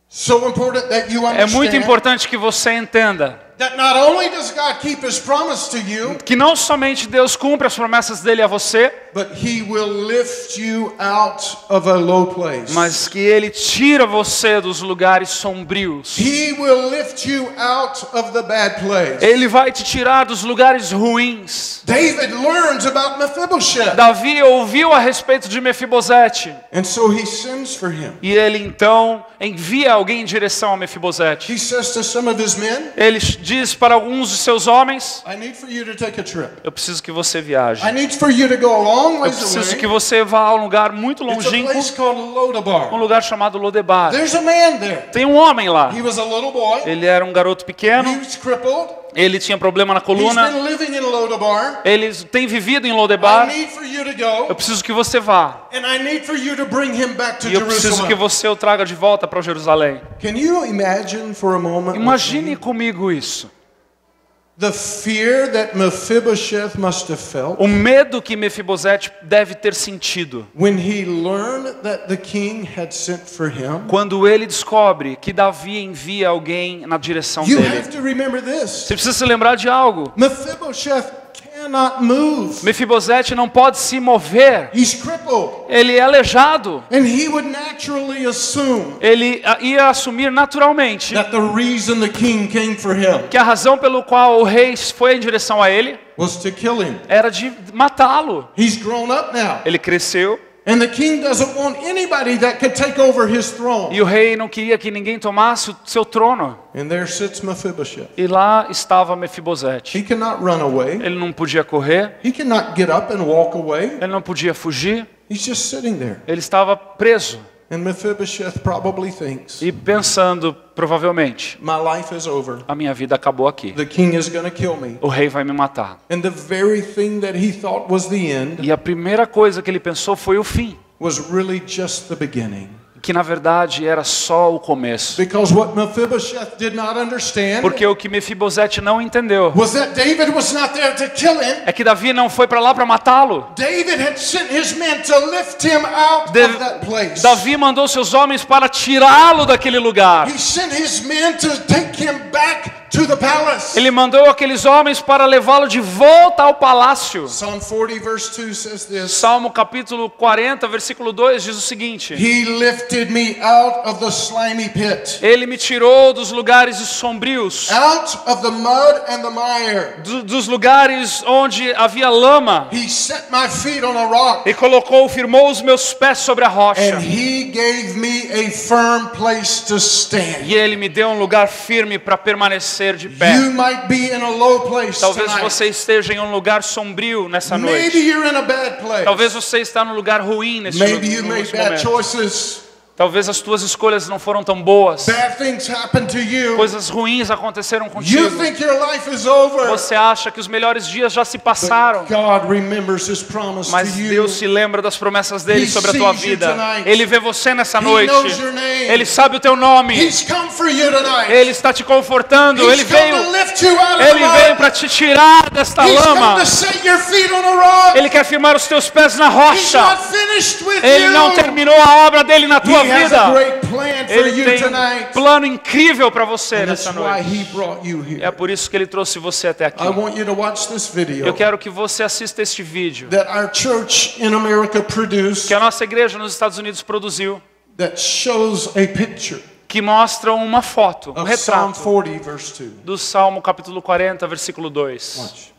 [SPEAKER 1] So important that you
[SPEAKER 2] É muito
[SPEAKER 1] understand
[SPEAKER 2] importante que você entenda
[SPEAKER 1] that not only does God keep his promise to you,
[SPEAKER 2] que não somente Deus cumpre as promessas dele a você,
[SPEAKER 1] but he will lift you out of a low place.
[SPEAKER 2] mas que ele tira você dos lugares sombrios.
[SPEAKER 1] He will lift you out of the bad place.
[SPEAKER 2] Ele vai te tirar dos lugares ruins.
[SPEAKER 1] David learns about Mephibosheth,
[SPEAKER 2] Davi ouviu a respeito de Mefibosete,
[SPEAKER 1] and so he sends for him.
[SPEAKER 2] e ele então envia alguém em direção a Mefibosete.
[SPEAKER 1] He says to some of his men,
[SPEAKER 2] Ele diz para alguns de seus homens:
[SPEAKER 1] I need for you to take a trip.
[SPEAKER 2] eu preciso que você viaje.
[SPEAKER 1] I need for you to go a long
[SPEAKER 2] Eu
[SPEAKER 1] ways
[SPEAKER 2] preciso que
[SPEAKER 1] away.
[SPEAKER 2] você vá a um lugar muito
[SPEAKER 1] It's a
[SPEAKER 2] longínquo,
[SPEAKER 1] place called Lodabar.
[SPEAKER 2] lugar chamado Lodebar.
[SPEAKER 1] There's a man there.
[SPEAKER 2] Tem um homem lá.
[SPEAKER 1] He was a little boy.
[SPEAKER 2] Ele era um garoto
[SPEAKER 1] He
[SPEAKER 2] pequeno,
[SPEAKER 1] was crippled.
[SPEAKER 2] ele tinha problema na
[SPEAKER 1] He's
[SPEAKER 2] coluna,
[SPEAKER 1] been living in Lodabar.
[SPEAKER 2] ele tem vivido em
[SPEAKER 1] I
[SPEAKER 2] Lodebar.
[SPEAKER 1] need for you to
[SPEAKER 2] Eu
[SPEAKER 1] go,
[SPEAKER 2] preciso que você vá.
[SPEAKER 1] and I need for you to bring him back to
[SPEAKER 2] E eu preciso que
[SPEAKER 1] Jerusalem.
[SPEAKER 2] você o traga de volta para Jerusalém.
[SPEAKER 1] Can you imagine for a moment with
[SPEAKER 2] Imagine
[SPEAKER 1] me
[SPEAKER 2] comigo isso.
[SPEAKER 1] the fear that Mephibosheth must have felt
[SPEAKER 2] O medo que Mefibosete deve ter sentido
[SPEAKER 1] when he learned that the king had sent for him?
[SPEAKER 2] quando ele descobre que Davi envia alguém na direção
[SPEAKER 1] You
[SPEAKER 2] dele.
[SPEAKER 1] have to remember this.
[SPEAKER 2] Você precisa se lembrar de algo.
[SPEAKER 1] Mephibosheth cannot move.
[SPEAKER 2] Mefibosete não pode se mover.
[SPEAKER 1] He's crippled.
[SPEAKER 2] Ele é aleijado.
[SPEAKER 1] And he would naturally assume
[SPEAKER 2] Ele ia assumir naturalmente
[SPEAKER 1] that the reason the king came for him
[SPEAKER 2] que a razão pelo qual o rei foi em direção a ele
[SPEAKER 1] was to kill him.
[SPEAKER 2] era de matá-lo.
[SPEAKER 1] He's grown up now.
[SPEAKER 2] Ele cresceu
[SPEAKER 1] And the king doesn't want anybody that could take over his throne.
[SPEAKER 2] e o rei não queria que ninguém tomasse o seu trono.
[SPEAKER 1] And there sits Mephibosheth.
[SPEAKER 2] E lá estava Mefibosete.
[SPEAKER 1] He cannot run away.
[SPEAKER 2] Ele não podia correr,
[SPEAKER 1] He cannot get up and walk away.
[SPEAKER 2] ele não podia fugir,
[SPEAKER 1] He's just sitting there.
[SPEAKER 2] ele estava preso
[SPEAKER 1] And Mephibosheth probably thinks,
[SPEAKER 2] e pensando, provavelmente,
[SPEAKER 1] my life is over.
[SPEAKER 2] a minha vida acabou aqui.
[SPEAKER 1] The king is going to kill me.
[SPEAKER 2] O rei vai me matar.
[SPEAKER 1] And the very thing that he thought was the end
[SPEAKER 2] E a primeira coisa que ele pensou foi o fim,
[SPEAKER 1] was really just the beginning.
[SPEAKER 2] que na verdade era só o começo.
[SPEAKER 1] Because what Mephibosheth did not understand
[SPEAKER 2] Porque o que Mefibosete não entendeu
[SPEAKER 1] was that David was not there to kill him.
[SPEAKER 2] é que Davi não foi para lá para matá-lo.
[SPEAKER 1] David had sent his men to lift him out of that place.
[SPEAKER 2] Davi mandou seus homens para tirá-lo daquele lugar.
[SPEAKER 1] He sent his men to take him back to the palace.
[SPEAKER 2] Ele mandou aqueles homens para levá-lo de volta ao palácio.
[SPEAKER 1] Psalm 40 verse 2 says this.
[SPEAKER 2] Salmo capítulo 40, versículo 2 diz o seguinte:
[SPEAKER 1] He lifted me out of the slimy pit,
[SPEAKER 2] Ele me tirou dos lugares sombrios,
[SPEAKER 1] out of the mud and the mire.
[SPEAKER 2] dos lugares onde havia lama,
[SPEAKER 1] He set my feet on a rock,
[SPEAKER 2] e firmou os meus pés sobre a rocha.
[SPEAKER 1] and he gave me a firm place to stand.
[SPEAKER 2] E Ele me deu um lugar firme para permanecer de pé.
[SPEAKER 1] You might be in a low place
[SPEAKER 2] Talvez
[SPEAKER 1] tonight.
[SPEAKER 2] você esteja em um lugar sombrio nessa
[SPEAKER 1] Maybe
[SPEAKER 2] noite.
[SPEAKER 1] you're in a bad place.
[SPEAKER 2] Talvez você está num lugar ruim nesse
[SPEAKER 1] Maybe you made
[SPEAKER 2] nesse
[SPEAKER 1] bad
[SPEAKER 2] momento.
[SPEAKER 1] choices.
[SPEAKER 2] Talvez as tuas escolhas não foram tão boas.
[SPEAKER 1] Bad things happened to you.
[SPEAKER 2] Coisas ruins aconteceram
[SPEAKER 1] You
[SPEAKER 2] contigo.
[SPEAKER 1] think your life is over.
[SPEAKER 2] Você acha que os melhores dias já se passaram.
[SPEAKER 1] But God remembers His promise
[SPEAKER 2] Mas
[SPEAKER 1] to you.
[SPEAKER 2] Deus se lembra das promessas dele
[SPEAKER 1] He
[SPEAKER 2] sobre a tua
[SPEAKER 1] sees you
[SPEAKER 2] vida.
[SPEAKER 1] tonight.
[SPEAKER 2] Ele vê você nessa
[SPEAKER 1] He
[SPEAKER 2] noite.
[SPEAKER 1] knows your name.
[SPEAKER 2] Ele sabe o teu nome.
[SPEAKER 1] He's come for you tonight.
[SPEAKER 2] Ele está te confortando.
[SPEAKER 1] He's
[SPEAKER 2] Ele
[SPEAKER 1] come
[SPEAKER 2] veio.
[SPEAKER 1] to lift you out of
[SPEAKER 2] Ele
[SPEAKER 1] the
[SPEAKER 2] veio
[SPEAKER 1] mud.
[SPEAKER 2] para te tirar desta
[SPEAKER 1] He's
[SPEAKER 2] lama.
[SPEAKER 1] come to set your feet on a rock.
[SPEAKER 2] Ele quer firmar os teus pés na
[SPEAKER 1] He's
[SPEAKER 2] rocha.
[SPEAKER 1] not finished with
[SPEAKER 2] Ele
[SPEAKER 1] you.
[SPEAKER 2] não terminou a obra dele na
[SPEAKER 1] He
[SPEAKER 2] tua
[SPEAKER 1] has a
[SPEAKER 2] vida.
[SPEAKER 1] great plan for
[SPEAKER 2] Ele
[SPEAKER 1] you
[SPEAKER 2] tem um
[SPEAKER 1] tonight.
[SPEAKER 2] plano incrível para você
[SPEAKER 1] And that's
[SPEAKER 2] nessa
[SPEAKER 1] why
[SPEAKER 2] noite.
[SPEAKER 1] He brought you
[SPEAKER 2] É
[SPEAKER 1] here.
[SPEAKER 2] por isso que ele trouxe você até aqui.
[SPEAKER 1] I want you to watch this video
[SPEAKER 2] Eu quero que você assista este vídeo
[SPEAKER 1] that our church in America produced
[SPEAKER 2] que a nossa igreja nos Estados Unidos produziu,
[SPEAKER 1] that shows a picture
[SPEAKER 2] que mostra uma foto, um
[SPEAKER 1] of Psalm
[SPEAKER 2] retrato
[SPEAKER 1] 40 verse 2.
[SPEAKER 2] do Salmo capítulo 40, versículo 2.
[SPEAKER 1] Watch.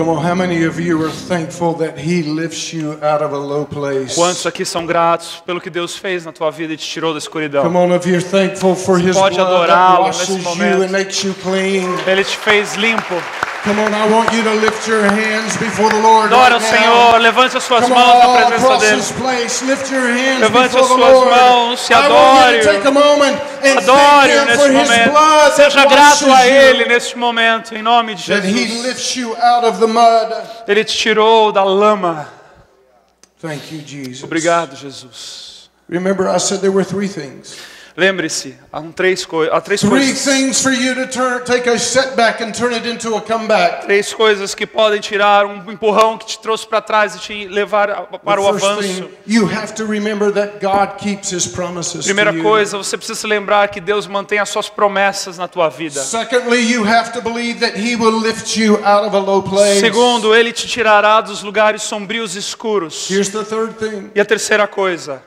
[SPEAKER 1] Come on, how many of you are thankful that He lifts you out of a low place?
[SPEAKER 2] Quantos aqui são gratos pelo que Deus fez na tua vida e te tirou da escuridão?
[SPEAKER 1] Come on, if you're thankful for His
[SPEAKER 2] pode
[SPEAKER 1] blood that
[SPEAKER 2] adorá-lo
[SPEAKER 1] washes
[SPEAKER 2] nesse
[SPEAKER 1] you
[SPEAKER 2] momento.
[SPEAKER 1] and makes you clean.
[SPEAKER 2] Ele te fez limpo.
[SPEAKER 1] Come on, I want you to lift your hands before the Lord
[SPEAKER 2] Adora o
[SPEAKER 1] right now.
[SPEAKER 2] Senhor, levante as suas
[SPEAKER 1] Come
[SPEAKER 2] mãos na
[SPEAKER 1] on,
[SPEAKER 2] presença
[SPEAKER 1] across
[SPEAKER 2] dele.
[SPEAKER 1] this place, lift your hands
[SPEAKER 2] Levante
[SPEAKER 1] before
[SPEAKER 2] as
[SPEAKER 1] the
[SPEAKER 2] suas
[SPEAKER 1] Lord.
[SPEAKER 2] mãos, se
[SPEAKER 1] I want you
[SPEAKER 2] adore-o.
[SPEAKER 1] to take a moment and thank
[SPEAKER 2] Adore-o
[SPEAKER 1] Him for
[SPEAKER 2] nesse
[SPEAKER 1] His
[SPEAKER 2] momento.
[SPEAKER 1] blood that
[SPEAKER 2] Seja grato a
[SPEAKER 1] washes
[SPEAKER 2] Ele
[SPEAKER 1] you,
[SPEAKER 2] neste momento, em nome de
[SPEAKER 1] that He
[SPEAKER 2] Jesus.
[SPEAKER 1] lifts you out of the mud.
[SPEAKER 2] Ele te tirou da lama.
[SPEAKER 1] Thank you, Jesus.
[SPEAKER 2] Obrigado, Jesus.
[SPEAKER 1] Remember, I said there were three things.
[SPEAKER 2] Lembre-se, há três
[SPEAKER 1] Three
[SPEAKER 2] coisas.
[SPEAKER 1] things for you to take a setback and turn it into a comeback.
[SPEAKER 2] Três coisas que podem tirar um empurrão que te trouxe para trás e te levar para o
[SPEAKER 1] The first
[SPEAKER 2] avanço.
[SPEAKER 1] thing, you have to remember that God keeps His promises
[SPEAKER 2] Primeira
[SPEAKER 1] to you.
[SPEAKER 2] coisa, você precisa se lembrar que Deus mantém as suas promessas na tua vida.
[SPEAKER 1] Secondly, you have to believe that He will lift you out of a low place.
[SPEAKER 2] Segundo, Ele te tirará dos lugares sombrios e escuros.
[SPEAKER 1] Here's the third thing.
[SPEAKER 2] E a terceira coisa,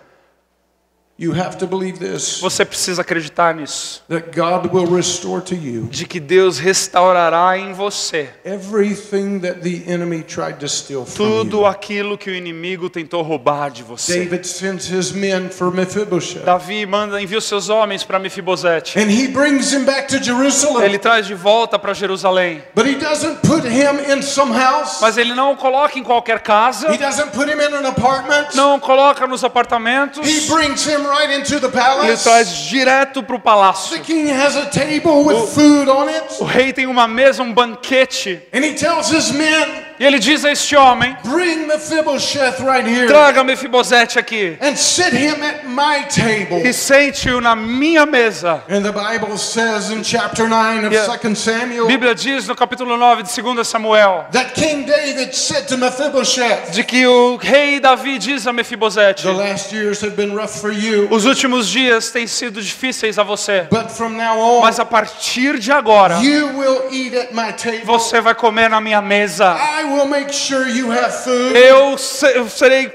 [SPEAKER 1] You have to believe this,
[SPEAKER 2] você precisa acreditar nisso,
[SPEAKER 1] that God will restore to you
[SPEAKER 2] de que Deus restaurará em você
[SPEAKER 1] everything that the enemy tried to steal from
[SPEAKER 2] tudo
[SPEAKER 1] you.
[SPEAKER 2] aquilo que o inimigo tentou roubar de você.
[SPEAKER 1] David sends his men for Mephibosheth,
[SPEAKER 2] Davi envia os seus homens para Mefibosete.
[SPEAKER 1] and he brings him back to Jerusalem.
[SPEAKER 2] Ele traz de volta para Jerusalém.
[SPEAKER 1] But he doesn't put him in some house.
[SPEAKER 2] Mas ele não o coloca em qualquer casa,
[SPEAKER 1] He doesn't put him in an apartment.
[SPEAKER 2] não o coloca nos apartamentos.
[SPEAKER 1] He brings him right into the
[SPEAKER 2] Ele
[SPEAKER 1] palace.
[SPEAKER 2] traz direto para o palácio.
[SPEAKER 1] The king has a table with food on it.
[SPEAKER 2] O rei tem uma mesa, um banquete.
[SPEAKER 1] And he tells his men,
[SPEAKER 2] E ele diz a este homem:
[SPEAKER 1] bring Mephibosheth right here
[SPEAKER 2] traga Mefibosete aqui
[SPEAKER 1] and sit him at my table.
[SPEAKER 2] e sente-o na minha mesa.
[SPEAKER 1] And the Bible says in chapter 9 of
[SPEAKER 2] Yeah.
[SPEAKER 1] 2 Samuel
[SPEAKER 2] A Bíblia diz no capítulo 9 de 2 Samuel
[SPEAKER 1] that King David said to Mephibosheth,
[SPEAKER 2] de que o rei Davi diz a Mefibosete:
[SPEAKER 1] the last years have been rough for you,
[SPEAKER 2] os últimos dias têm sido difíceis a você,
[SPEAKER 1] but from now on,
[SPEAKER 2] mas a partir de agora
[SPEAKER 1] you will eat at my table.
[SPEAKER 2] você vai comer na minha mesa.
[SPEAKER 1] I will make sure you have food.
[SPEAKER 2] Eu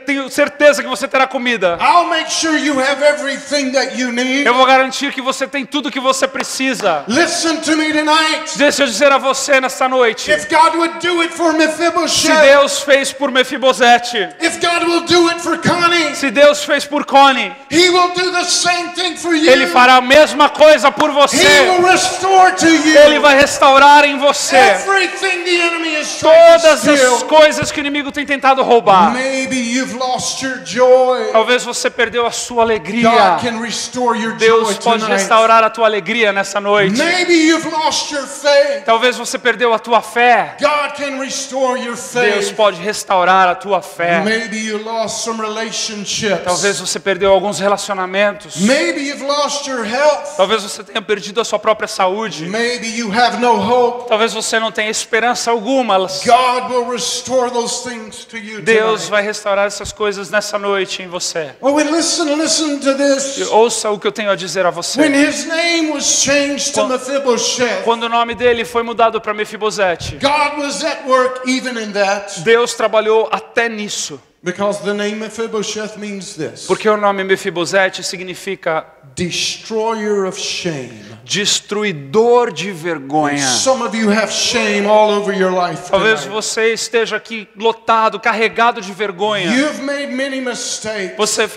[SPEAKER 2] tenho certeza que você terá comida.
[SPEAKER 1] I'll make sure you have everything that you need.
[SPEAKER 2] Eu vou garantir que você tem tudo que você precisa.
[SPEAKER 1] Listen to me tonight.
[SPEAKER 2] Deixa eu dizer a você nesta noite:
[SPEAKER 1] If God would do it for
[SPEAKER 2] se
[SPEAKER 1] Mephibosheth,
[SPEAKER 2] Deus fez por Mefibosete,
[SPEAKER 1] if God will do it for Connie,
[SPEAKER 2] se Deus fez por Connie,
[SPEAKER 1] He will do the same thing for you.
[SPEAKER 2] Ele fará a mesma coisa por
[SPEAKER 1] He
[SPEAKER 2] você.
[SPEAKER 1] will restore to you
[SPEAKER 2] Ele vai restaurar em você
[SPEAKER 1] everything the enemy is trying to
[SPEAKER 2] todas as
[SPEAKER 1] steal.
[SPEAKER 2] coisas que o inimigo tem tentado roubar.
[SPEAKER 1] Maybe you've lost your joy.
[SPEAKER 2] Talvez você perdeu a sua alegria.
[SPEAKER 1] God can restore your joy
[SPEAKER 2] Deus pode
[SPEAKER 1] tonight.
[SPEAKER 2] restaurar a tua alegria nessa noite.
[SPEAKER 1] Maybe you've lost your faith.
[SPEAKER 2] Talvez você perdeu a tua fé.
[SPEAKER 1] God can restore your
[SPEAKER 2] Deus
[SPEAKER 1] faith.
[SPEAKER 2] pode restaurar a tua fé.
[SPEAKER 1] Maybe you lost some relationships.
[SPEAKER 2] Talvez você perdeu alguns relacionamentos.
[SPEAKER 1] Maybe you've lost your health.
[SPEAKER 2] Talvez você tenha perdido a sua própria saúde.
[SPEAKER 1] Maybe you have no hope.
[SPEAKER 2] Talvez você não tenha esperança alguma.
[SPEAKER 1] God will restore those things to you
[SPEAKER 2] Deus
[SPEAKER 1] tonight.
[SPEAKER 2] vai restaurar essas coisas nessa noite em você.
[SPEAKER 1] Oh, and listen to this.
[SPEAKER 2] Ouça o que eu tenho a dizer a
[SPEAKER 1] When
[SPEAKER 2] você.
[SPEAKER 1] his name was changed to Mephibosheth,
[SPEAKER 2] Quando o nome dele foi mudado para Mefibosete,
[SPEAKER 1] God was at work even in that.
[SPEAKER 2] Deus trabalhou até nisso.
[SPEAKER 1] Because the name Mephibosheth means this:
[SPEAKER 2] Porque o nome Mefibosete significa
[SPEAKER 1] destroyer of shame.
[SPEAKER 2] destruidor de vergonha.
[SPEAKER 1] Some of you have shame all over your life
[SPEAKER 2] Talvez
[SPEAKER 1] tonight.
[SPEAKER 2] você esteja aqui lotado, carregado de vergonha.
[SPEAKER 1] You've made many mistakes.
[SPEAKER 2] Você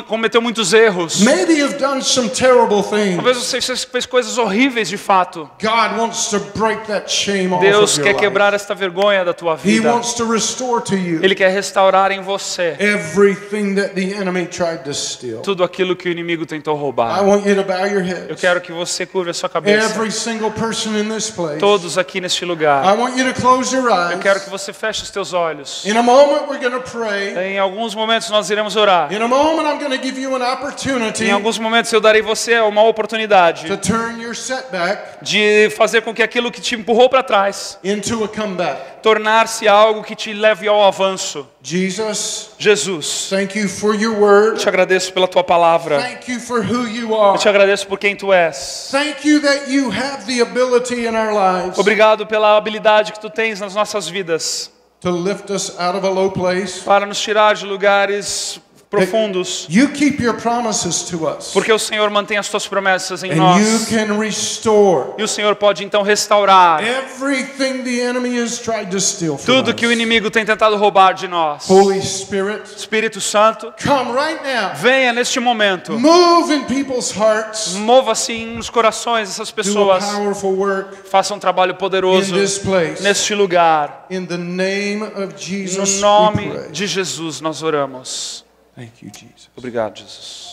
[SPEAKER 2] cometeu muitos erros.
[SPEAKER 1] Maybe you've done some terrible
[SPEAKER 2] Talvez
[SPEAKER 1] things.
[SPEAKER 2] você fez coisas horríveis de fato.
[SPEAKER 1] God wants to break that shame off
[SPEAKER 2] Deus
[SPEAKER 1] of
[SPEAKER 2] quer
[SPEAKER 1] your life.
[SPEAKER 2] quebrar esta vergonha da tua
[SPEAKER 1] He
[SPEAKER 2] vida.
[SPEAKER 1] wants to restore to you
[SPEAKER 2] Ele quer restaurar em você
[SPEAKER 1] everything that the enemy tried to steal.
[SPEAKER 2] tudo aquilo que o inimigo tentou
[SPEAKER 1] I
[SPEAKER 2] roubar.
[SPEAKER 1] want you to bow your
[SPEAKER 2] Eu
[SPEAKER 1] heads.
[SPEAKER 2] quero que você curve a sua cabeça.
[SPEAKER 1] Every single person in this place.
[SPEAKER 2] Todos aqui neste lugar.
[SPEAKER 1] I want you to close your
[SPEAKER 2] Eu quero
[SPEAKER 1] eyes.
[SPEAKER 2] que você feche os teus olhos.
[SPEAKER 1] In a moment we're going to pray.
[SPEAKER 2] Em alguns momentos nós iremos orar.
[SPEAKER 1] In a moment I'm going to give you an opportunity
[SPEAKER 2] Em alguns momentos eu darei você uma oportunidade
[SPEAKER 1] to turn your setback
[SPEAKER 2] de fazer com que aquilo que te empurrou para trás
[SPEAKER 1] into a comeback.
[SPEAKER 2] tornar-se algo que te leve ao avanço.
[SPEAKER 1] Jesus,
[SPEAKER 2] Jesus,
[SPEAKER 1] thank you for your
[SPEAKER 2] eu
[SPEAKER 1] word.
[SPEAKER 2] te agradeço pela tua palavra.
[SPEAKER 1] Thank you for who you are.
[SPEAKER 2] Eu te agradeço por quem tu és.
[SPEAKER 1] Thank you that you have the ability in our lives
[SPEAKER 2] Obrigado pela habilidade que tu tens nas nossas vidas
[SPEAKER 1] to lift us out of a low place,
[SPEAKER 2] para nos tirar de lugares profundos.
[SPEAKER 1] You keep your promises to us.
[SPEAKER 2] Porque o Senhor mantém as suas promessas em
[SPEAKER 1] And
[SPEAKER 2] nós.
[SPEAKER 1] you can restore
[SPEAKER 2] E o Senhor pode então restaurar
[SPEAKER 1] everything the enemy has tried to steal from
[SPEAKER 2] tudo que o
[SPEAKER 1] us.
[SPEAKER 2] inimigo tem tentado roubar de nós.
[SPEAKER 1] Holy Spirit,
[SPEAKER 2] Espírito Santo,
[SPEAKER 1] come right now.
[SPEAKER 2] venha neste momento.
[SPEAKER 1] Move in people's hearts.
[SPEAKER 2] Mova-se nos corações dessas
[SPEAKER 1] Do a
[SPEAKER 2] pessoas.
[SPEAKER 1] powerful work
[SPEAKER 2] Faça um trabalho
[SPEAKER 1] in
[SPEAKER 2] poderoso
[SPEAKER 1] this place.
[SPEAKER 2] neste lugar.
[SPEAKER 1] In the name of
[SPEAKER 2] No
[SPEAKER 1] Jesus, we
[SPEAKER 2] nome
[SPEAKER 1] pray.
[SPEAKER 2] de Jesus nós oramos.
[SPEAKER 1] Thank you, Jesus.
[SPEAKER 2] Obrigado, Jesus.